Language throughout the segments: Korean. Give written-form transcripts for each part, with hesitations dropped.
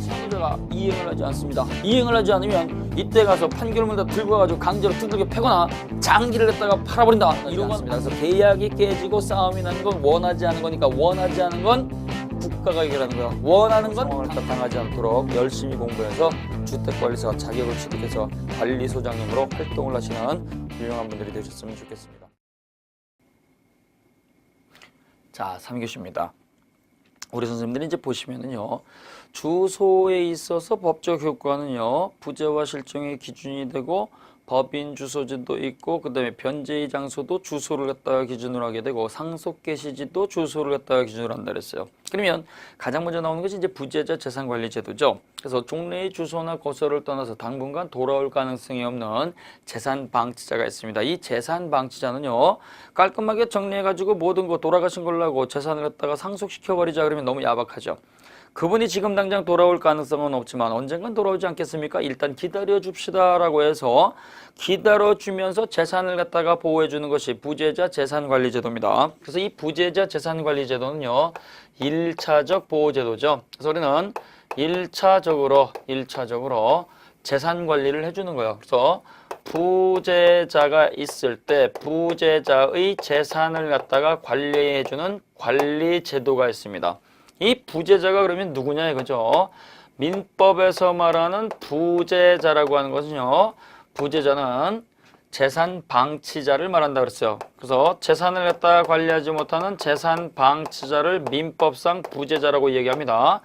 상대가 이행을 하지 않습니다. 이행을 하지 않으면 이때 가서 판결문을 다 들고 와가지고 강제로 두들겨 패거나 장기를 냈다가 팔아버린다. 이러고 있습니다. 그래서 계약이 깨지고 싸움이 나는 건 원하지 않은 거니까 원하지 않은 건 국가가 해결하는 거야. 원하는 건 상황을 당하지 않도록 열심히 공부해서 주택관리사 자격을 취득해서 관리소장님으로 활동을 하시는 훌륭한 분들이 되셨으면 좋겠습니다. 자, 3교시입니다. 우리 선생님들이 이제 보시면은요, 주소에 있어서 법적 효과는요, 부재와 실종의 기준이 되고 법인 주소지도 있고 그 다음에 변제의 장소도 주소를 갖다가 기준으로 하게 되고 상속 개시지도 주소를 갖다가 기준으로 한다 그랬어요. 그러면 가장 먼저 나오는 것이 이제 부재자 재산관리제도죠. 그래서 종래의 주소나 거소를 떠나서 당분간 돌아올 가능성이 없는 재산방치자가 있습니다. 이 재산방치자는요, 깔끔하게 정리해가지고 모든 거 돌아가신 걸로 하고 재산을 갖다가 상속시켜버리자 그러면 너무 야박하죠. 그분이 지금 당장 돌아올 가능성은 없지만 언젠간 돌아오지 않겠습니까? 일단 기다려 줍시다 라고 해서 기다려 주면서 재산을 갖다가 보호해 주는 것이 부재자 재산관리제도입니다. 그래서 이 부재자 재산관리제도는요, 1차적 보호제도죠. 그래서 우리는 1차적으로 재산관리를 해주는 거예요. 그래서 부재자가 있을 때 부재자의 재산을 갖다가 관리해 주는 관리제도가 있습니다. 이 부재자가 그러면 누구냐 이거죠. 민법에서 말하는 부재자라고 하는 것은요, 부재자는 재산 방치자를 말한다 그랬어요. 그래서 재산을 갖다가 관리하지 못하는 재산 방치자를 민법상 부재자라고 얘기합니다.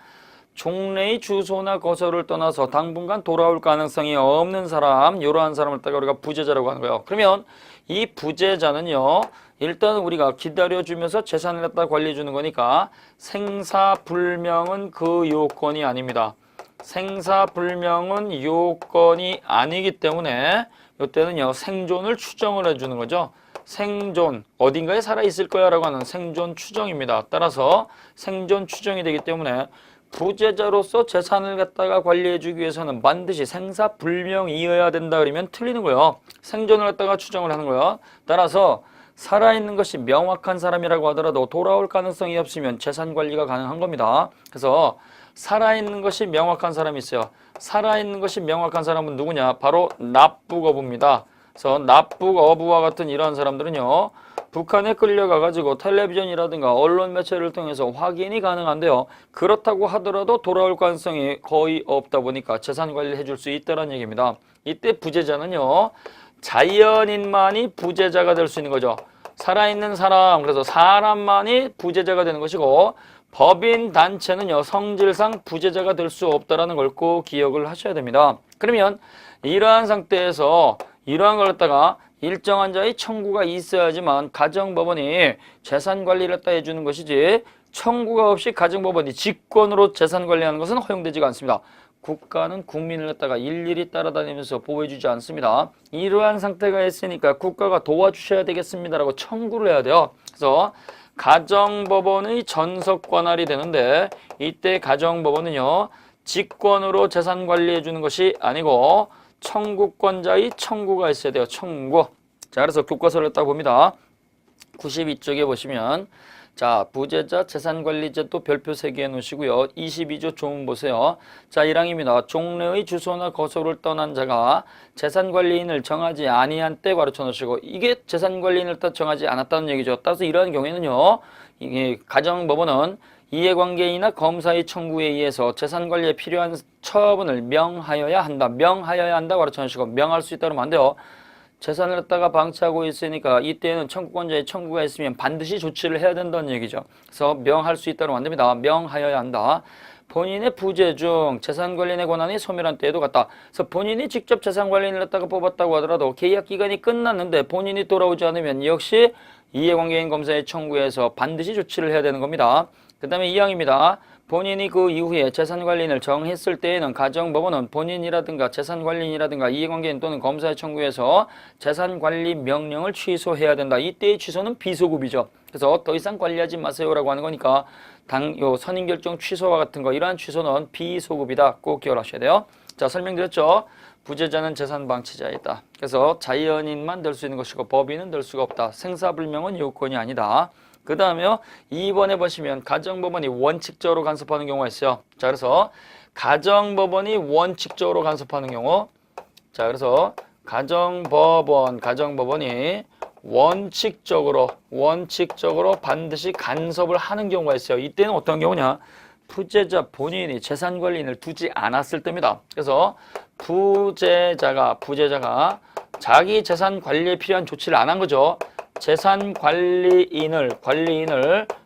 종래의 주소나 거소를 떠나서 당분간 돌아올 가능성이 없는 사람, 이러한 사람을 갖다가 우리가 부재자라고 하는 거예요. 그러면 이 부재자는요, 일단 우리가 기다려주면서 재산을 갖다 관리해 주는 거니까 생사불명은 그 요건이 아닙니다. 생사불명은 요건이 아니기 때문에 이때는요, 생존을 추정을 해주는 거죠. 생존, 어딘가에 살아있을 거야 라고 하는 생존 추정입니다. 따라서 생존 추정이 되기 때문에 부재자로서 재산을 갖다가 관리해 주기 위해서는 반드시 생사불명이어야 된다 그러면 틀리는 거예요. 생존을 갖다가 추정을 하는 거예요. 따라서 살아있는 것이 명확한 사람이라고 하더라도 돌아올 가능성이 없으면 재산 관리가 가능한 겁니다. 그래서 살아있는 것이 명확한 사람이 있어요. 살아있는 것이 명확한 사람은 누구냐? 바로 납북어부입니다. 그래서 납북어부와 같은 이러한 사람들은요, 북한에 끌려가가지고 텔레비전이라든가 언론 매체를 통해서 확인이 가능한데요. 그렇다고 하더라도 돌아올 가능성이 거의 없다 보니까 재산 관리를 해줄 수 있다는 얘기입니다. 이때 부재자는요, 자연인만이 부재자가 될 수 있는 거죠. 살아있는 사람, 그래서 사람만이 부재자가 되는 것이고 법인 단체는요, 성질상 부재자가 될 수 없다는 걸 꼭 기억을 하셔야 됩니다. 그러면 이러한 상태에서 이러한 걸 갖다가 일정한 자의 청구가 있어야지만 가정법원이 재산관리를 갖다 해주는 것이지 청구가 없이 가정법원이 직권으로 재산관리하는 것은 허용되지가 않습니다. 국가는 국민을 갖다가 일일이 따라다니면서 보호해주지 않습니다. 이러한 상태가 있으니까 국가가 도와주셔야 되겠습니다라고 청구를 해야 돼요. 그래서 가정법원의 전속 관할이 되는데 이때 가정법원은요, 직권으로 재산 관리해 주는 것이 아니고 청구권자의 청구가 있어야 돼요. 청구. 자, 그래서 교과서를 딱 봅니다. 92쪽에 보시면 자, 부재자 재산관리제도 별표 3개 놓으시고요. 22조 조문 보세요. 자, 1항입니다. 종래의 주소나 거소를 떠난 자가 재산관리인을 정하지 아니한 때 가르쳐 놓으시고, 이게 재산관리인을 정하지 않았다는 얘기죠. 따라서 이러한 경우에는요, 이게 가정법원은 이해관계인이나 검사의 청구에 의해서 재산관리에 필요한 처분을 명하여야 한다. 명하여야 한다 가르쳐 놓으시고, 명할 수 있다 그러면 안 돼요. 재산을 갖다가 방치하고 있으니까 이때는 청구권자의 청구가 있으면 반드시 조치를 해야 된다는 얘기죠. 그래서 명할 수 있다고 안 됩니다. 명하여야 한다. 본인의 부재 중 재산관리인의 권한이 소멸한 때에도 같다. 그래서 본인이 직접 재산관리인을 갖다가 뽑았다고 하더라도 계약기간이 끝났는데 본인이 돌아오지 않으면 역시 이해관계인 검사의 청구에서 반드시 조치를 해야 되는 겁니다. 그 다음에 2항입니다. 본인이 그 이후에 재산관리인을 정했을 때에는 가정법원은 본인이라든가 재산관리인이라든가 이해관계인 또는 검사의 청구에서 재산관리 명령을 취소해야 된다. 이때의 취소는 비소급이죠. 그래서 더 이상 관리하지 마세요라고 하는 거니까 요 선임결정 취소와 같은 거 이러한 취소는 비소급이다. 꼭 기억하셔야 돼요. 자, 설명드렸죠. 부재자는 재산방치자이다. 그래서 자연인만 될 수 있는 것이고 법인은 될 수가 없다. 생사불명은 요건이 아니다. 그 다음에요. 2번에 보시면 가정법원이 원칙적으로 간섭하는 경우가 있어요. 자, 그래서 가정법원이 원칙적으로 간섭하는 경우. 자, 그래서 가정법원이 원칙적으로 반드시 간섭을 하는 경우가 있어요. 이때는 어떤 경우냐? 부재자 본인이 재산관리인을 두지 않았을 때입니다. 그래서 부재자가 자기 재산 관리에 필요한 조치를 안 한 거죠. 재산 관리인을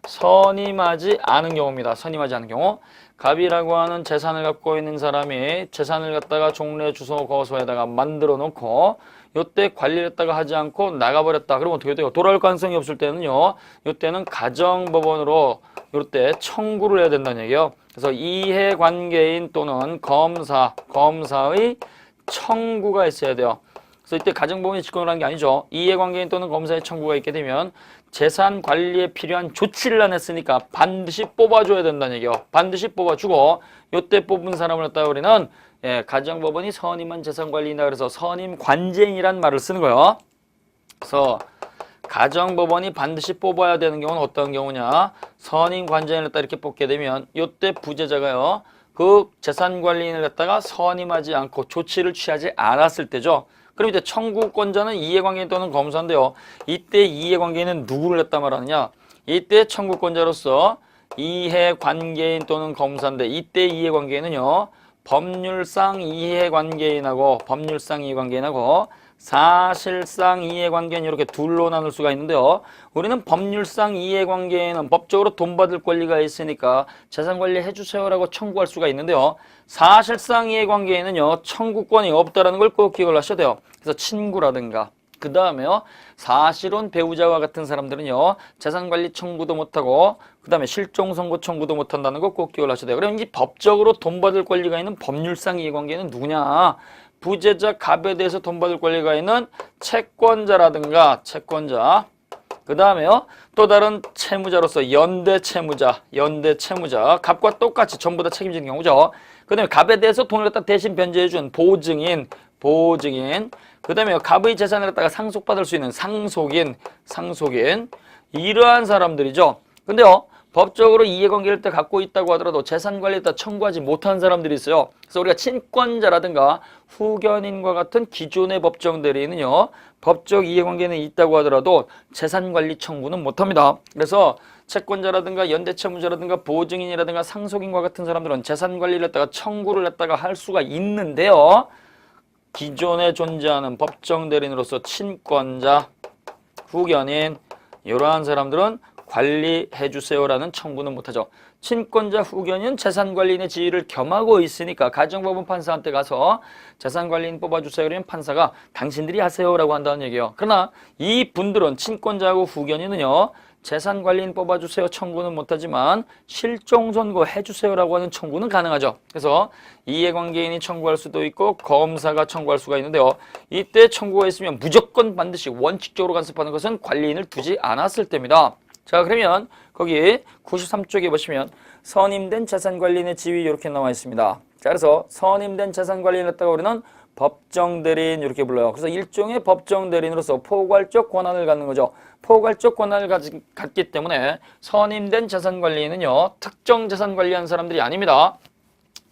선임하지 않은 경우입니다. 선임하지 않은 경우. 갑이라고 하는 재산을 갖고 있는 사람이 재산을 갖다가 종래 주소 거소에다가 만들어 놓고 요때 관리를 했다가 하지 않고 나가버렸다. 그러면 어떻게 돼요? 돌아올 가능성이 없을 때는요. 요때는 가정법원으로 요때 청구를 해야 된다는 얘기예요. 그래서 이해관계인 또는 검사의 청구가 있어야 돼요. 그래서 이때 가정법원이 직권을 하는 게 아니죠. 이해관계인 또는 검사의 청구가 있게 되면 재산 관리에 필요한 조치를 안 했으니까 반드시 뽑아줘야 된다는 얘기예요. 반드시 뽑아주고 요때 뽑은 사람을 갖다가 우리는 가정법원이 선임한 재산관리인이다. 그래서 선임관제인이란 말을 쓰는 거예요. 그래서 가정법원이 반드시 뽑아야 되는 경우는 어떤 경우냐? 선임관제인을 갖다 이렇게 뽑게 되면 요때 부재자가요. 그 재산관리인을 갖다가 선임하지 않고 조치를 취하지 않았을 때죠. 그럼 이제 청구권자는 이해관계인 또는 검사인데요. 이때 이해관계인은 누구를 갖다 말하느냐? 이때 청구권자로서 이해관계인 또는 검사인데 이때 이해관계인은요. 법률상 이해관계인하고 사실상 이해관계인 이렇게 둘로 나눌 수가 있는데요. 우리는 법률상 이해관계인은 법적으로 돈 받을 권리가 있으니까 재산관리 해주세요라고 청구할 수가 있는데요. 사실상 이해관계인은요. 청구권이 없다는 걸 꼭 기억을 하셔야 돼요. 그래서 친구라든가 그 다음에요. 사실혼 배우자와 같은 사람들은요. 재산관리 청구도 못하고 그 다음에 실종선고 청구도 못한다는 거 꼭 기억을 하셔야 돼요. 그럼 이 법적으로 돈 받을 권리가 있는 법률상 이해관계는 누구냐? 부재자 갑에 대해서 돈 받을 권리가 있는 채권자라든가 그 다음에요. 또 다른 채무자로서 연대채무자 갑과 똑같이 전부 다 책임지는 경우죠. 그 다음에 갑에 대해서 돈을 갖다 대신 변제해준 보증인 그 다음에 갑의 재산을 갖다가 상속받을 수 있는 상속인 이러한 사람들이죠. 근데요. 법적으로 이해관계를 때 갖고 있다고 하더라도 재산관리에 따라 청구하지 못한 사람들이 있어요. 그래서 우리가 친권자라든가 후견인과 같은 기존의 법정 대리인은요. 법적 이해관계는 있다고 하더라도 재산관리 청구는 못합니다. 그래서 채권자라든가 연대채무자라든가 보증인이라든가 상속인과 같은 사람들은 재산관리를 했다가 청구를 했다가 할 수가 있는데요. 기존에 존재하는 법정 대리인으로서 친권자, 후견인 이러한 사람들은 관리해주세요라는 청구는 못하죠. 친권자 후견인 재산관리인의 지위를 겸하고 있으니까 가정법원 판사한테 가서 재산관리인 뽑아주세요 그러면 판사가 당신들이 하세요라고 한다는 얘기예요. 그러나 이 분들은 친권자하고 후견인은요. 재산관리인 뽑아주세요 청구는 못하지만 실종선고 해주세요라고 하는 청구는 가능하죠. 그래서 이해관계인이 청구할 수도 있고 검사가 청구할 수가 있는데요. 이때 청구가 있으면 무조건 반드시 원칙적으로 간섭하는 것은 관리인을 두지 않았을 때입니다. 자, 그러면 거기 93쪽에 보시면 선임된 재산관리인의 지위 이렇게 나와 있습니다. 자, 그래서 선임된 재산관리인을 갖다가 우리는 법정대리인 이렇게 불러요. 그래서 일종의 법정대리인으로서 포괄적 권한을 갖는 거죠. 포괄적 권한을 갖기 때문에 선임된 재산관리인은요. 특정 재산관리한 사람들이 아닙니다.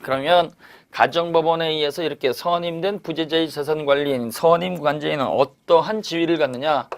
그러면 가정법원에 의해서 이렇게 선임된 부재자의 재산관리인, 선임관제인은 어떠한 지위를 갖느냐?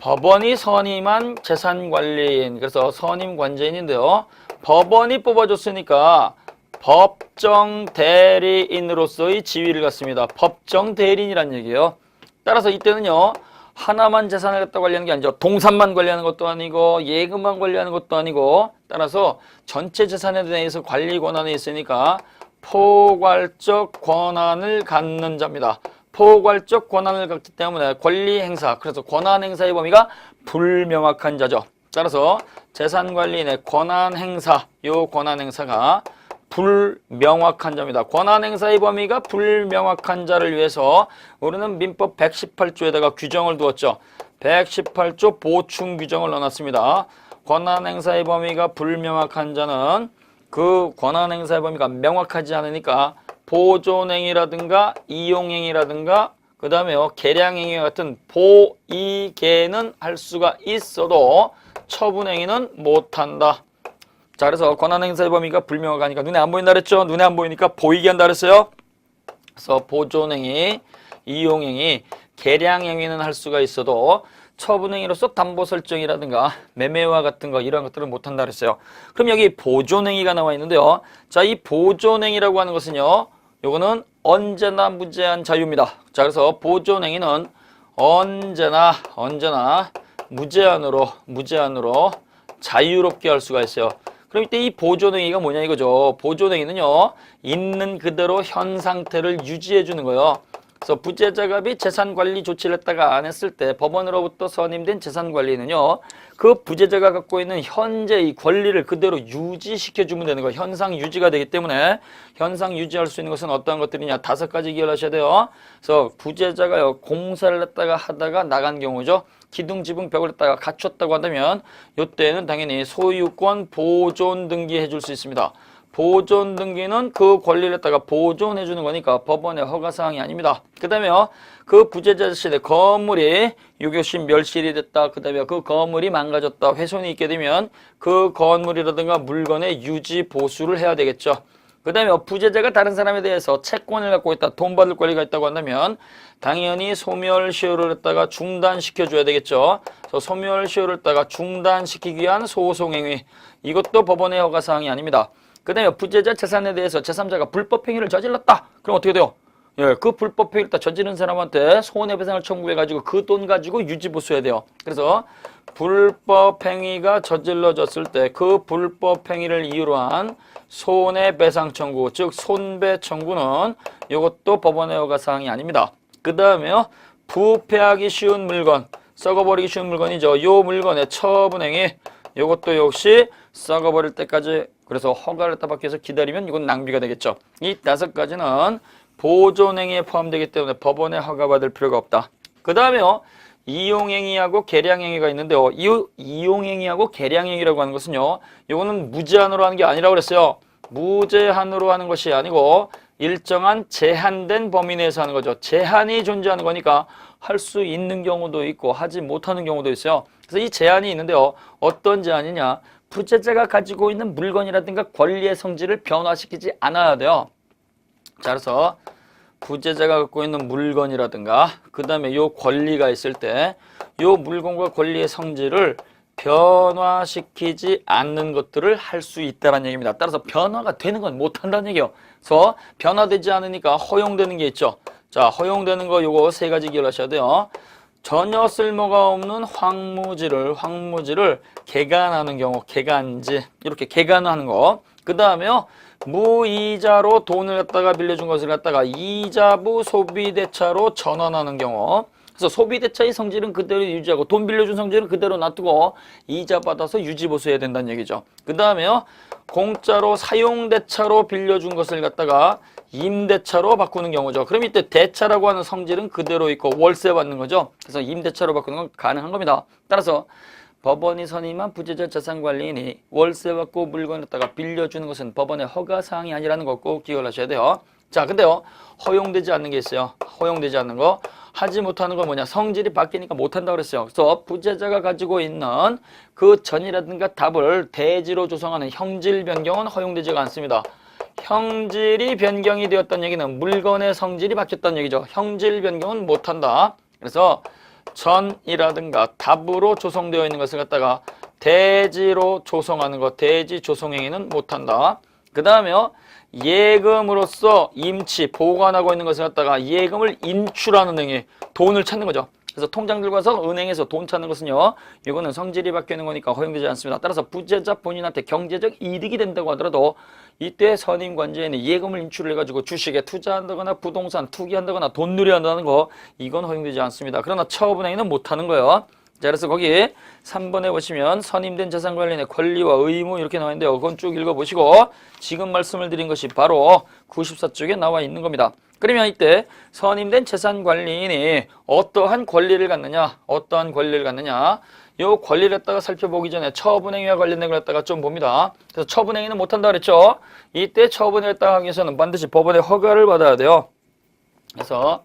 법원이 선임한 재산관리인, 그래서 선임관제인인데요. 법원이 뽑아줬으니까 법정대리인으로서의 지위를 갖습니다. 법정대리인이란 얘기예요. 따라서 이때는요. 하나만 재산을 갖다 관리하는 게 아니죠. 동산만 관리하는 것도 아니고 예금만 관리하는 것도 아니고 따라서 전체 재산에 대해서 관리 권한이 있으니까 포괄적 권한을 갖는 자입니다. 포괄적 권한을 갖기 때문에 권리 행사, 그래서 권한 행사의 범위가 불명확한 자죠. 따라서 재산관리인의 권한 행사, 요 권한 행사가 불명확한 자입니다. 권한 행사의 범위가 불명확한 자를 위해서 우리는 민법 118조에다가 규정을 두었죠. 118조 보충 규정을 넣어놨습니다. 권한 행사의 범위가 불명확한 자는 그 권한 행사의 범위가 명확하지 않으니까 보존행위라든가 이용행위라든가 그 다음에요 계량행위와 같은 보이계는 할 수가 있어도 처분행위는 못한다. 자, 그래서 권한행사의 범위가 불명확하니까 눈에 안 보인다 그랬죠? 눈에 안 보이니까 보이게 한다 그랬어요? 그래서 보존행위, 이용행위, 계량행위는 할 수가 있어도 처분행위로서 담보 설정이라든가 매매와 같은 거 이런 것들은 못한다 그랬어요. 그럼 여기 보존행위가 나와 있는데요. 자, 이 보존행위라고 하는 것은요. 요거는 언제나 무제한 자유입니다. 자, 그래서 보존행위는 언제나 무제한으로 자유롭게 할 수가 있어요. 그럼 이때 이 보존행위가 뭐냐 이거죠. 보존행위는요. 있는 그대로 현 상태를 유지해 주는 거예요. 그래서 부재자갑이 재산관리 조치를 했다가 안 했을 때 법원으로부터 선임된 재산관리는요. 그 부재자가 갖고 있는 현재의 권리를 그대로 유지시켜주면 되는 거예요. 현상 유지가 되기 때문에 현상 유지할 수 있는 것은 어떤 것들이냐. 5가지 기억하셔야 돼요. 그래서 부재자가요. 공사를 했다가 하다가 나간 경우죠. 기둥, 지붕, 벽을 했다가 갖췄다고 한다면 이때는 당연히 소유권 보존 등기해 줄 수 있습니다. 보존 등기는 그 권리를 갖다가 보존해 주는 거니까 법원의 허가사항이 아닙니다. 그 다음에 그 부재자 시대 건물이 유교시 멸실이 됐다. 그 다음에 그 건물이 망가졌다. 훼손이 있게 되면 그 건물이라든가 물건의 유지 보수를 해야 되겠죠. 그 다음에 부재자가 다른 사람에 대해서 채권을 갖고 있다. 돈 받을 권리가 있다고 한다면 당연히 소멸시효를 했다가 중단시켜줘야 되겠죠. 그래서 소멸시효를 했다가 중단시키기 위한 소송행위. 이것도 법원의 허가사항이 아닙니다. 그 다음에 부재자 재산에 대해서 제3자가 불법행위를 저질렀다. 그럼 어떻게 돼요? 예, 그 불법행위를 저지른 사람한테 손해배상을 청구해가지고 그 돈 가지고 유지보수해야 돼요. 그래서 불법행위가 저질러졌을 때 그 불법행위를 이유로 한 손해배상 청구, 즉 손배 청구는 이것도 법원의 허가사항이 아닙니다. 그 다음에요. 부패하기 쉬운 물건, 썩어버리기 쉬운 물건이죠. 요 물건의 처분행위, 이것도 역시 썩어버릴 때까지 그래서 허가를 받기 위해서 기다리면 이건 낭비가 되겠죠. 이 5가지는 보존행위에 포함되기 때문에 법원의 허가받을 필요가 없다. 그 다음에요. 이용행위하고 계량행위가 있는데요. 이 이용행위하고 계량행위라고 하는 것은요. 이거는 무제한으로 하는 게 아니라고 그랬어요. 무제한으로 하는 것이 아니고 일정한 제한된 범위 내에서 하는 거죠. 제한이 존재하는 거니까 할 수 있는 경우도 있고 하지 못하는 경우도 있어요. 그래서 이 제한이 있는데요. 어떤 제한이냐. 부재자가 가지고 있는 물건이라든가 권리의 성질을 변화시키지 않아야 돼요. 자, 그래서 부재자가 갖고 있는 물건이라든가 그 다음에 요 권리가 있을 때 요 물건과 권리의 성질을 변화시키지 않는 것들을 할 수 있다는 얘기입니다. 따라서 변화가 되는 건 못한다는 얘기예요. 그래서 변화되지 않으니까 허용되는 게 있죠. 자, 허용되는 거 요거 3가지 기억하셔야 돼요. 전혀 쓸모가 없는 황무지를 개간하는 경우, 개간지 이렇게 개간하는 거. 그 다음에요. 무이자로 돈을 갖다가 빌려준 것을 갖다가 이자부 소비대차로 전환하는 경우. 그래서 소비대차의 성질은 그대로 유지하고 돈 빌려준 성질은 그대로 놔두고 이자 받아서 유지보수해야 된다는 얘기죠. 그 다음에요. 공짜로 사용대차로 빌려준 것을 갖다가 임대차로 바꾸는 경우죠. 그럼 이때 대차라고 하는 성질은 그대로 있고 월세 받는 거죠. 그래서 임대차로 바꾸는 건 가능한 겁니다. 따라서 법원이 선임한 부재자 재산관리인이 월세 받고 물건을 갖다가 빌려주는 것은 법원의 허가사항이 아니라는 거 꼭 기억을 하셔야 돼요. 자, 근데요. 허용되지 않는 게 있어요. 허용되지 않는 거. 하지 못하는 건 뭐냐. 성질이 바뀌니까 못한다고 그랬어요. 그래서 부재자가 가지고 있는 그 전이라든가 답을 대지로 조성하는 형질 변경은 허용되지가 않습니다. 형질이 변경이 되었다는 얘기는 물건의 성질이 바뀌었다는 얘기죠. 형질 변경은 못한다. 그래서 전이라든가 답으로 조성되어 있는 것을 갖다가 대지로 조성하는 것, 대지 조성행위는 못한다. 그 다음에요. 예금으로서 임치, 보관하고 있는 것을 갖다가 예금을 인출하는 행위, 돈을 찾는 거죠. 그래서 통장 들고 가서 은행에서 돈 찾는 것은요. 이거는 성질이 바뀌는 거니까 허용되지 않습니다. 따라서 부재자 본인한테 경제적 이득이 된다고 하더라도 이때 선임관제에는 예금을 인출을 해가지고 주식에 투자한다거나 부동산 투기한다거나 돈 누리한다는 거 이건 허용되지 않습니다. 그러나 처분행위는 못하는 거예요. 자, 그래서 거기 3번에 보시면 선임된 재산관리인의 권리와 의무 이렇게 나와 있는데요. 그건 쭉 읽어보시고 지금 말씀을 드린 것이 바로 94쪽에 나와 있는 겁니다. 그러면 이때 선임된 재산관리인이 어떠한 권리를 갖느냐? 어떠한 권리를 갖느냐? 이 권리를 갖다가 살펴보기 전에 처분행위와 관련된 걸 갖다가 좀 봅니다. 그래서 처분행위는 못한다 그랬죠? 이때 처분을 했다 하기 위해서는 반드시 법원의 허가를 받아야 돼요. 그래서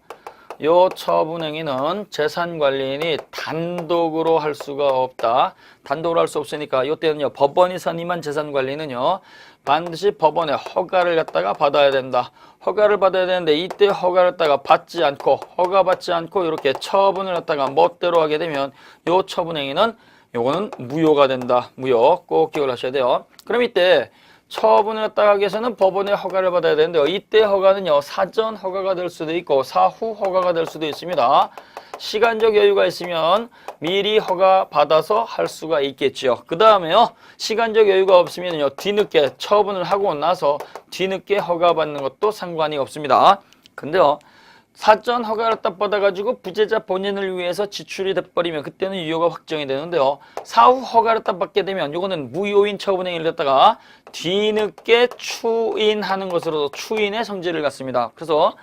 요 처분행위는 재산관리인이 단독으로 할 수가 없다. 단독으로 할 수 없으니까 이때는요 법원이 선임한 재산관리는요 반드시 법원의 허가를 갖다가 받아야 된다. 허가를 받아야 되는데 이때 허가를 갖다가 받지 않고 허가받지 않고 이렇게 처분을 갖다가 멋대로 하게 되면 요 처분행위는 요거는 무효가 된다. 무효 꼭 기억을 하셔야 돼요. 그럼 이때 처분을 갖다가 하기 위해서는 법원의 허가를 받아야 되는데요. 이때 허가는요 사전 허가가 될 수도 있고 사후 허가가 될 수도 있습니다. 시간적 여유가 있으면 미리 허가 받아서 할 수가 있겠죠. 그 다음에요 시간적 여유가 없으면요 뒤늦게 처분을 하고 나서 뒤늦게 허가 받는 것도 상관이 없습니다. 근데요 사전 허가를 딱 받아가지고 부재자 본인을 위해서 지출이 돼버리면 그때는 유효가 확정이 되는데요. 사후 허가를 딱 받게 되면 이거는 무효인 처분행위를 갖다가 뒤늦게 추인하는 것으로 추인의 성질을 갖습니다. 그래서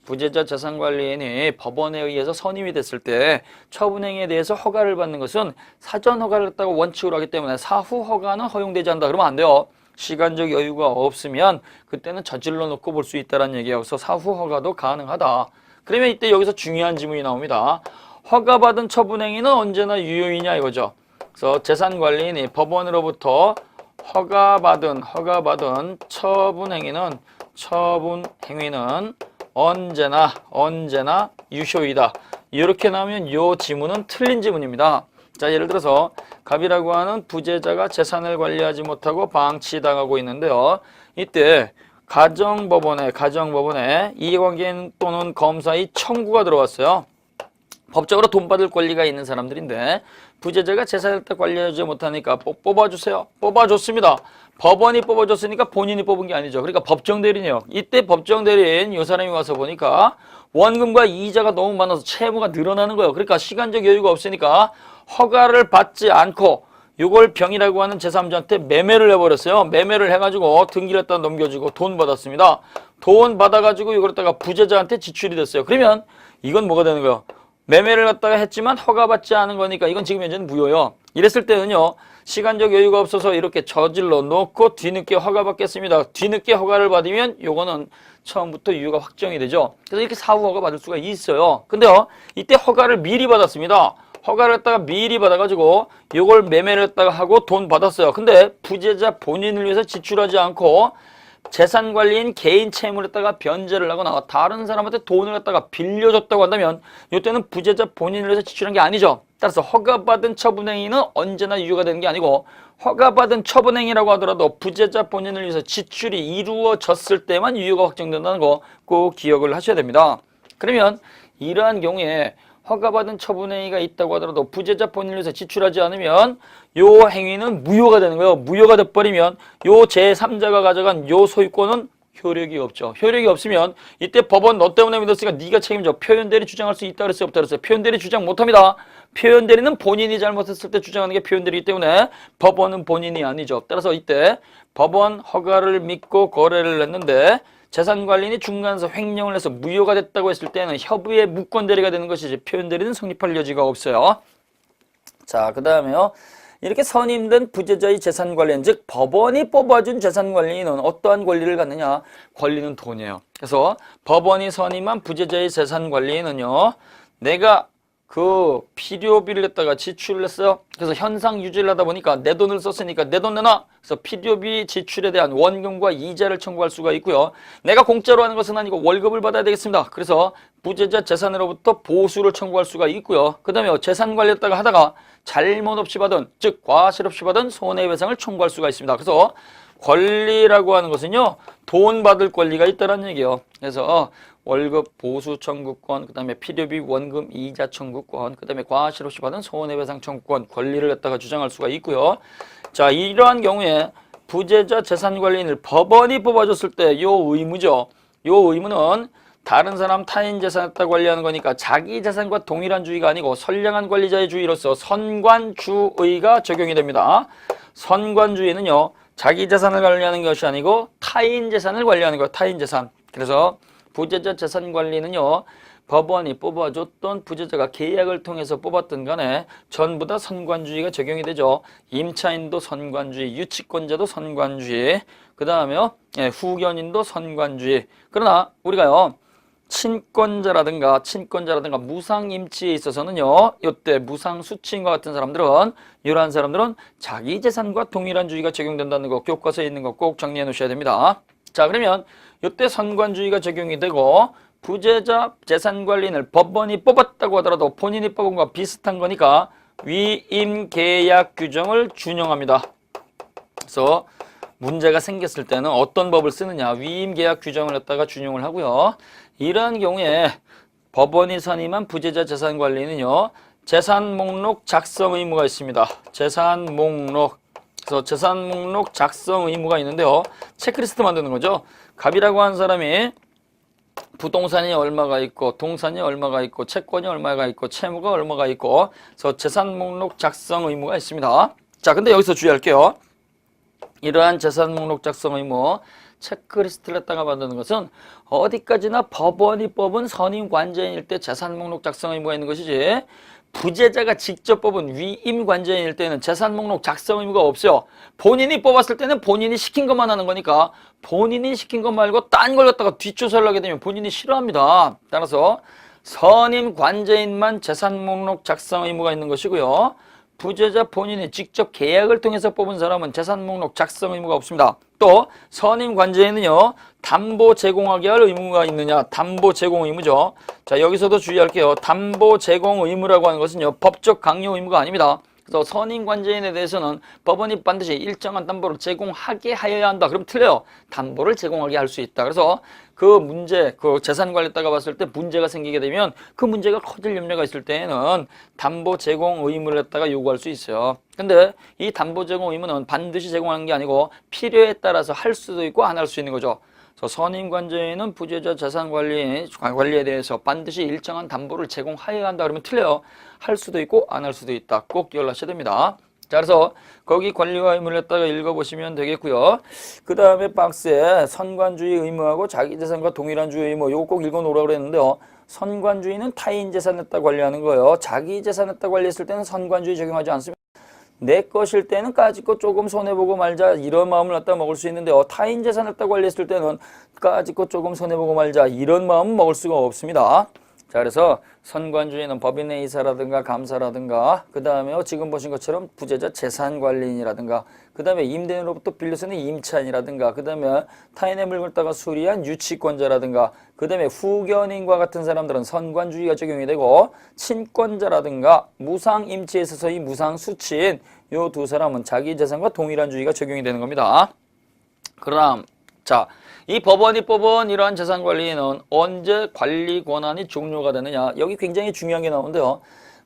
부재자 재산관리인이 법원에 의해서 선임이 됐을 때 처분행위에 대해서 허가를 받는 것은 사전 허가를 갖다가 원칙으로 하기 때문에 사후 허가는 허용되지 않는다. 그러면 안 돼요. 시간적 여유가 없으면 그때는 저질러 놓고 볼 수 있다는 얘기예요. 그래서 사후 허가도 가능하다. 그러면 이때 여기서 중요한 지문이 나옵니다. 허가받은 처분행위는 언제나 유효이냐 이거죠. 그래서 재산관리인이 법원으로부터 허가받은 처분행위는 언제나 유효이다. 이렇게 나오면 이 지문은 틀린 지문입니다. 자, 예를 들어서 갑이라고 하는 부재자가 재산을 관리하지 못하고 방치당하고 있는데요. 이때 가정법원에 이해관계인 또는 검사의 청구가 들어왔어요. 법적으로 돈 받을 권리가 있는 사람들인데 부재자가 재산을 관리하지 못하니까 뽑아주세요. 뽑아줬습니다. 법원이 뽑아줬으니까 본인이 뽑은 게 아니죠. 그러니까 법정대리인이요. 이때 법정대리인 이 사람이 와서 보니까 원금과 이자가 너무 많아서 채무가 늘어나는 거예요. 그러니까 시간적 여유가 없으니까 허가를 받지 않고 이걸 병이라고 하는 제3자한테 매매를 해버렸어요. 매매를 해가지고 등기를 갖다 넘겨주고 돈 받았습니다. 돈 받아가지고 이걸 갖다가 부재자한테 지출이 됐어요. 그러면 이건 뭐가 되는 거예요? 매매를 갖다가 했지만 허가받지 않은 거니까 이건 지금 현재는 무효요. 이랬을 때는요. 시간적 여유가 없어서 이렇게 저질러 놓고 뒤늦게 허가받겠습니다. 뒤늦게 허가를 받으면 요거는 처음부터 유효가 확정이 되죠. 그래서 이렇게 사후 허가 받을 수가 있어요. 근데요. 이때 허가를 미리 받았습니다. 허가를 갖다가 미리 받아가지고 요걸 매매를 했다가 하고 돈 받았어요. 근데 부재자 본인을 위해서 지출하지 않고 재산관리인 개인 채무를 갖다가 변제를 하거나 다른 사람한테 돈을 갖다가 빌려줬다고 한다면 이때는 부재자 본인을 위해서 지출한 게 아니죠. 따라서 허가받은 처분행위는 언제나 유효가 되는 게 아니고 허가받은 처분행위라고 하더라도 부재자 본인을 위해서 지출이 이루어졌을 때만 유효가 확정된다는 거 꼭 기억을 하셔야 됩니다. 그러면 이러한 경우에 허가받은 처분행위가 있다고 하더라도 부재자 본인을 위해서 지출하지 않으면 요 행위는 무효가 되는 거예요. 무효가 돼버리면 요 제3자가 가져간 요 소유권은 효력이 없죠. 효력이 없으면 이때 법원 너 때문에 믿었으니까 네가 책임져. 표현대리 주장할 수 있다 그랬어요? 없다 그랬어요? 표현대리 주장 못합니다. 표현대리는 본인이 잘못했을 때 주장하는 게 표현대리이기 때문에 법원은 본인이 아니죠. 따라서 이때 법원 허가를 믿고 거래를 했는데 재산관리인이 중간에서 횡령을 해서 무효가 됐다고 했을 때는 협의의 무권대리가 되는 것이지 표현대리는 성립할 여지가 없어요. 자, 그 다음에요. 이렇게 선임된 부재자의 재산관리인, 즉 법원이 뽑아준 재산관리인은 어떠한 권리를 갖느냐? 권리는 돈이에요. 그래서 법원이 선임한 부재자의 재산관리인은요. 내가 그 필요비를 냈다가 지출을 했어요. 그래서 현상 유지를 하다 보니까 내 돈을 썼으니까 내 돈 내놔. 그래서 필요비 지출에 대한 원금과 이자를 청구할 수가 있고요. 내가 공짜로 하는 것은 아니고 월급을 받아야 되겠습니다. 그래서 부재자 재산으로부터 보수를 청구할 수가 있고요. 그 다음에 재산 관리했다가 하다가 잘못 없이 받은, 즉 과실 없이 받은 손해배상을 청구할 수가 있습니다. 그래서 권리라고 하는 것은요. 돈 받을 권리가 있다는 얘기예요. 그래서 월급 보수 청구권, 그 다음에 필요비 원금 이자 청구권, 그 다음에 과실 없이 받은 손해배상 청구권, 권리를 갖다가 주장할 수가 있고요. 자, 이러한 경우에 부재자 재산관리인을 법원이 뽑아줬을 때 요 의무죠. 요 의무는 다른 사람 타인 재산을 갖다 관리하는 거니까 자기 재산과 동일한 주의가 아니고 선량한 관리자의 주의로서 선관주의가 적용이 됩니다. 선관주의는요. 자기 재산을 관리하는 것이 아니고 타인 재산을 관리하는 거예요. 타인 재산. 그래서 부재자 재산관리는요. 법원이 뽑아줬던 부재자가 계약을 통해서 뽑았던 간에 전부 다 선관주의가 적용이 되죠. 임차인도 선관주의, 유치권자도 선관주의, 그 다음에요. 후견인도 선관주의. 그러나 우리가요. 친권자라든가 무상임치에 있어서는요, 이때 무상수치인과 같은 사람들은, 이러한 사람들은 자기 재산과 동일한 주의가 적용된다는 거, 교과서에 있는 거 꼭 정리해 놓으셔야 됩니다. 자, 그러면 이때 선관주의가 적용이 되고, 부재자 재산관리인을 법원이 뽑았다고 하더라도 본인이 뽑은 것과 비슷한 거니까 위임계약 규정을 준용합니다. 그래서 문제가 생겼을 때는 어떤 법을 쓰느냐, 위임계약 규정을 갖다가 준용을 하고요. 이러한 경우에 법원이 선임한 부재자 재산관리는요, 재산목록 작성 의무가 있습니다. 재산목록. 그래서 재산목록 작성 의무가 있는데요, 체크리스트 만드는 거죠. 갑이라고 하는 사람이 부동산이 얼마가 있고, 동산이 얼마가 있고, 채권이 얼마가 있고, 채무가 얼마가 있고, 그래서 재산목록 작성 의무가 있습니다. 자, 근데 여기서 주의할게요. 이러한 재산목록 작성 의무, 체크리스트를 갖다가 만드는 것은 어디까지나 법원이 뽑은 선임관제인일 때 재산목록 작성 의무가 있는 것이지, 부재자가 직접 뽑은 위임관제인일 때는 재산목록 작성 의무가 없어요. 본인이 뽑았을 때는 본인이 시킨 것만 하는 거니까 본인이 시킨 것 말고 딴 걸 갖다가 뒷조사를 하게 되면 본인이 싫어합니다. 따라서 선임관제인만 재산목록 작성 의무가 있는 것이고요. 부재자 본인이 직접 계약을 통해서 뽑은 사람은 재산목록 작성 의무가 없습니다. 또 선임관제인은요, 담보 제공하게 할 의무가 있느냐, 담보 제공 의무죠. 자, 여기서도 주의할게요. 담보 제공 의무라고 하는 것은요, 법적 강요 의무가 아닙니다. 그래서 선임관제인에 대해서는 법원이 반드시 일정한 담보를 제공하게 하여야 한다. 그럼 틀려요. 담보를 제공하게 할 수 있다. 그래서 그 문제, 그 재산관리에다가 봤을 때 문제가 생기게 되면 그 문제가 커질 염려가 있을 때에는 담보 제공 의무를 갖다가 요구할 수 있어요. 근데 이 담보 제공 의무는 반드시 제공하는 게 아니고 필요에 따라서 할 수도 있고 안 할 수 있는 거죠. 그래서 선임관제인은 부재자 재산관리에 대해서 반드시 일정한 담보를 제공하여야 한다 그러면 틀려요. 할 수도 있고 안 할 수도 있다. 꼭 기억하셔야 됩니다. 자, 그래서 거기 관리와 의무를 갖다가 읽어보시면 되겠고요. 그 다음에 박스에 선관주의 의무하고 자기재산과 동일한 주의 의무, 요거 꼭 읽어놓으라고 그랬는데요. 선관주의는 타인 재산을 갖다 관리하는 거예요. 자기 재산을 갖다 관리했을 때는 선관주의 적용하지 않습니다. 내 것일 때는 까짓거 조금 손해보고 말자, 이런 마음을 갖다 먹을 수 있는데요. 타인 재산을 갖다 관리했을 때는 까짓거 조금 손해보고 말자, 이런 마음은 먹을 수가 없습니다. 자, 그래서 선관주의는 법인의 이사라든가 감사라든가, 그 다음에 지금 보신 것처럼 부재자 재산관리인이라든가, 그 다음에 임대인으로부터 빌려서는 임차인이라든가, 그 다음에 타인의 물건을 갖다가 수리한 유치권자라든가, 그 다음에 후견인과 같은 사람들은 선관주의가 적용이 되고, 친권자라든가 무상임치에 있어서의 무상수치인 요 두 사람은 자기 재산과 동일한 주의가 적용이 되는 겁니다. 그럼 자, 이 법원이 뽑은 이러한 재산관리인은 언제 관리 권한이 종료가 되느냐, 여기 굉장히 중요한 게 나오는데요.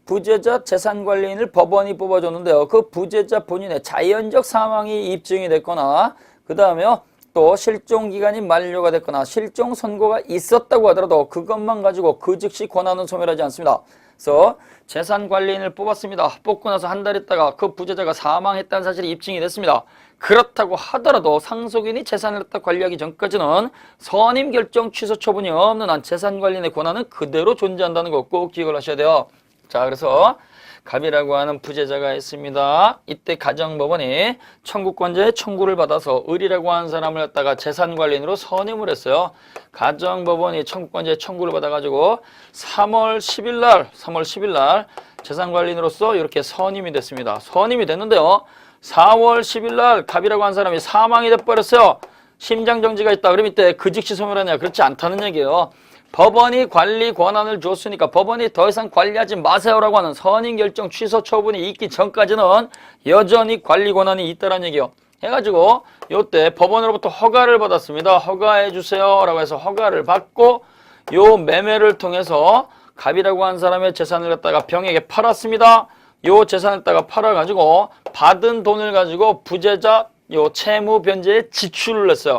부재자 재산관리인을 법원이 뽑아줬는데요. 그 부재자 본인의 자연적 사망이 입증이 됐거나, 그 다음에요, 또 실종기간이 만료가 됐거나 실종 선고가 있었다고 하더라도 그것만 가지고 그 즉시 권한은 소멸하지 않습니다. 그래서 재산관리인을 뽑았습니다. 뽑고 나서 한 달 있다가 그 부재자가 사망했다는 사실이 입증이 됐습니다. 그렇다고 하더라도 상속인이 재산을 갖다 관리하기 전까지는 선임 결정 취소 처분이 없는 한 재산관리인의 권한은 그대로 존재한다는 거 꼭 기억을 하셔야 돼요. 자, 그래서 갑이라고 하는 부재자가 있습니다. 이때 가정법원이 청구권자의 청구를 받아서 을이라고 하는 사람을 갖다가 재산관리인으로 선임을 했어요. 가정법원이 청구권자의 청구를 받아가지고 3월 10일 날 재산관리인으로서 이렇게 선임이 됐습니다. 선임이 됐는데요. 4월 10일 날 갑이라고 하는 사람이 사망이 돼버렸어요. 심장정지가 있다. 그럼 이때 그 즉시 소멸하냐? 그렇지 않다는 얘기예요. 법원이 관리 권한을 줬으니까 법원이 더 이상 관리하지 마세요라고 하는 선임결정 취소 처분이 있기 전까지는 여전히 관리 권한이 있다는 얘기예요. 해가지고 요때 법원으로부터 허가를 받았습니다. 허가해 주세요 라고 해서 허가를 받고 요 매매를 통해서 갑이라고 하는 사람의 재산을 갖다가 병에게 팔았습니다. 요 재산을 갖다가 팔아가지고 받은 돈을 가지고 부재자 요 채무 변제에 지출을 했어요.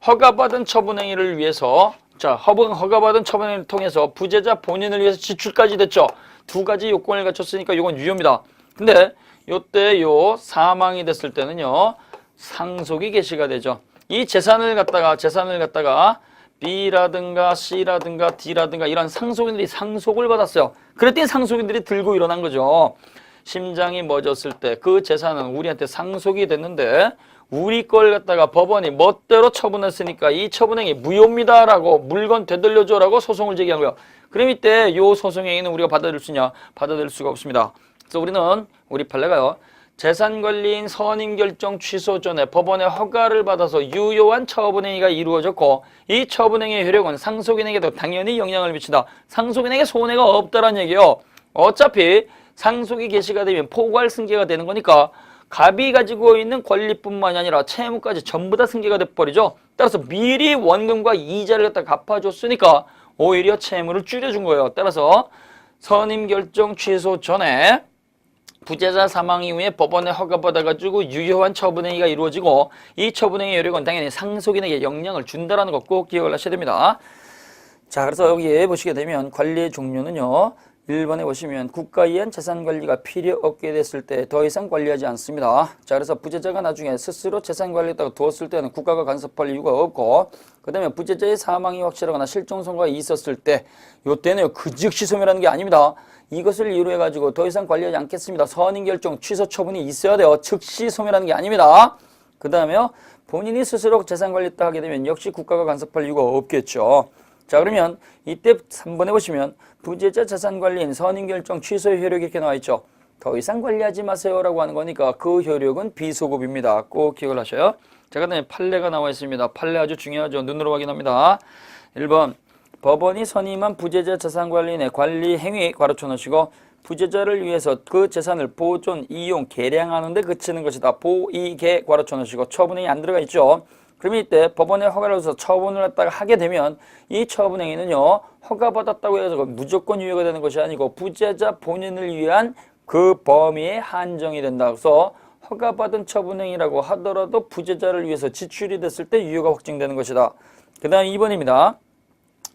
허가받은 처분행위를 위해서, 자, 허가받은 처분행위를 통해서 부재자 본인을 위해서 지출까지 됐죠. 두 가지 요건을 갖췄으니까 이건 유효입니다. 근데 요때 요 사망이 됐을 때는요, 상속이 개시가 되죠. 이 재산을 갖다가 B라든가 C라든가 D라든가 이런 상속인들이 상속을 받았어요. 그랬더니 상속인들이 들고 일어난 거죠. 심장이 멎었을 때 그 재산은 우리한테 상속이 됐는데 우리 걸 갖다가 법원이 멋대로 처분했으니까 이 처분행위 무효입니다라고 물건 되돌려줘라고 소송을 제기한 거예요. 그럼 이때 요 소송행위는 우리가 받아들일 수 있냐? 받아들일 수가 없습니다. 그래서 우리 판례가요. 재산관리인 선임결정 취소 전에 법원의 허가를 받아서 유효한 처분행위가 이루어졌고 이 처분행위의 효력은 상속인에게도 당연히 영향을 미친다. 상속인에게 손해가 없다라는 얘기예요. 어차피 상속이 개시가 되면 포괄 승계가 되는 거니까 갑이 가지고 있는 권리뿐만이 아니라 채무까지 전부 다 승계가 돼버리죠. 따라서 미리 원금과 이자를 갖다 갚아줬으니까 오히려 채무를 줄여준 거예요. 따라서 선임결정 취소 전에 부재자 사망 이후에 법원에 허가받아가지고 유효한 처분행위가 이루어지고 이 처분행위 효력은 당연히 상속인에게 영향을 준다라는 거 꼭 기억을 하셔야 됩니다. 자, 그래서 여기에 보시게 되면 관리의 종류는요. 1번에 보시면 국가에 의한 재산관리가 필요 없게 됐을 때 더 이상 관리하지 않습니다. 자, 그래서 부재자가 나중에 스스로 재산관리에다가 두었을 때는 국가가 간섭할 이유가 없고 그 다음에 부재자의 사망이 확실하거나 실종 선고가 있었을 때 요때는 그 즉시 소멸하는 게 아닙니다. 이것을 이유로 해가지고 더 이상 관리하지 않겠습니다. 선임결정 취소 처분이 있어야 돼요. 즉시 소멸하는 게 아닙니다. 그 다음에요. 본인이 스스로 재산관리를 하게 되면 역시 국가가 간섭할 이유가 없겠죠. 자, 그러면 이때 3번에 보시면 부재자 재산관리인 선임결정 취소의 효력이 이렇게 나와 있죠. 더 이상 관리하지 마세요 라고 하는 거니까 그 효력은 비소급입니다. 꼭 기억을 하셔요. 자, 그 다음에 판례가 나와 있습니다. 판례 아주 중요하죠. 눈으로 확인합니다. 1번 법원이 선임한 부재자 재산관리인의 관리 행위 괄호쳐 넣으시고 부재자를 위해서 그 재산을 보존, 이용, 개량하는 데 그치는 것이다. 보이개 괄호쳐 넣으시고 처분행위 안 들어가 있죠. 그러면 이때 법원의 허가를 얻어서 처분을 했다가 하게 되면 이 처분행위는요. 허가받았다고 해서 무조건 유효가 되는 것이 아니고 부재자 본인을 위한 그 범위에 한정이 된다. 그래서 허가받은 처분행위라고 하더라도 부재자를 위해서 지출이 됐을 때 유효가 확정되는 것이다. 그 다음 2번입니다.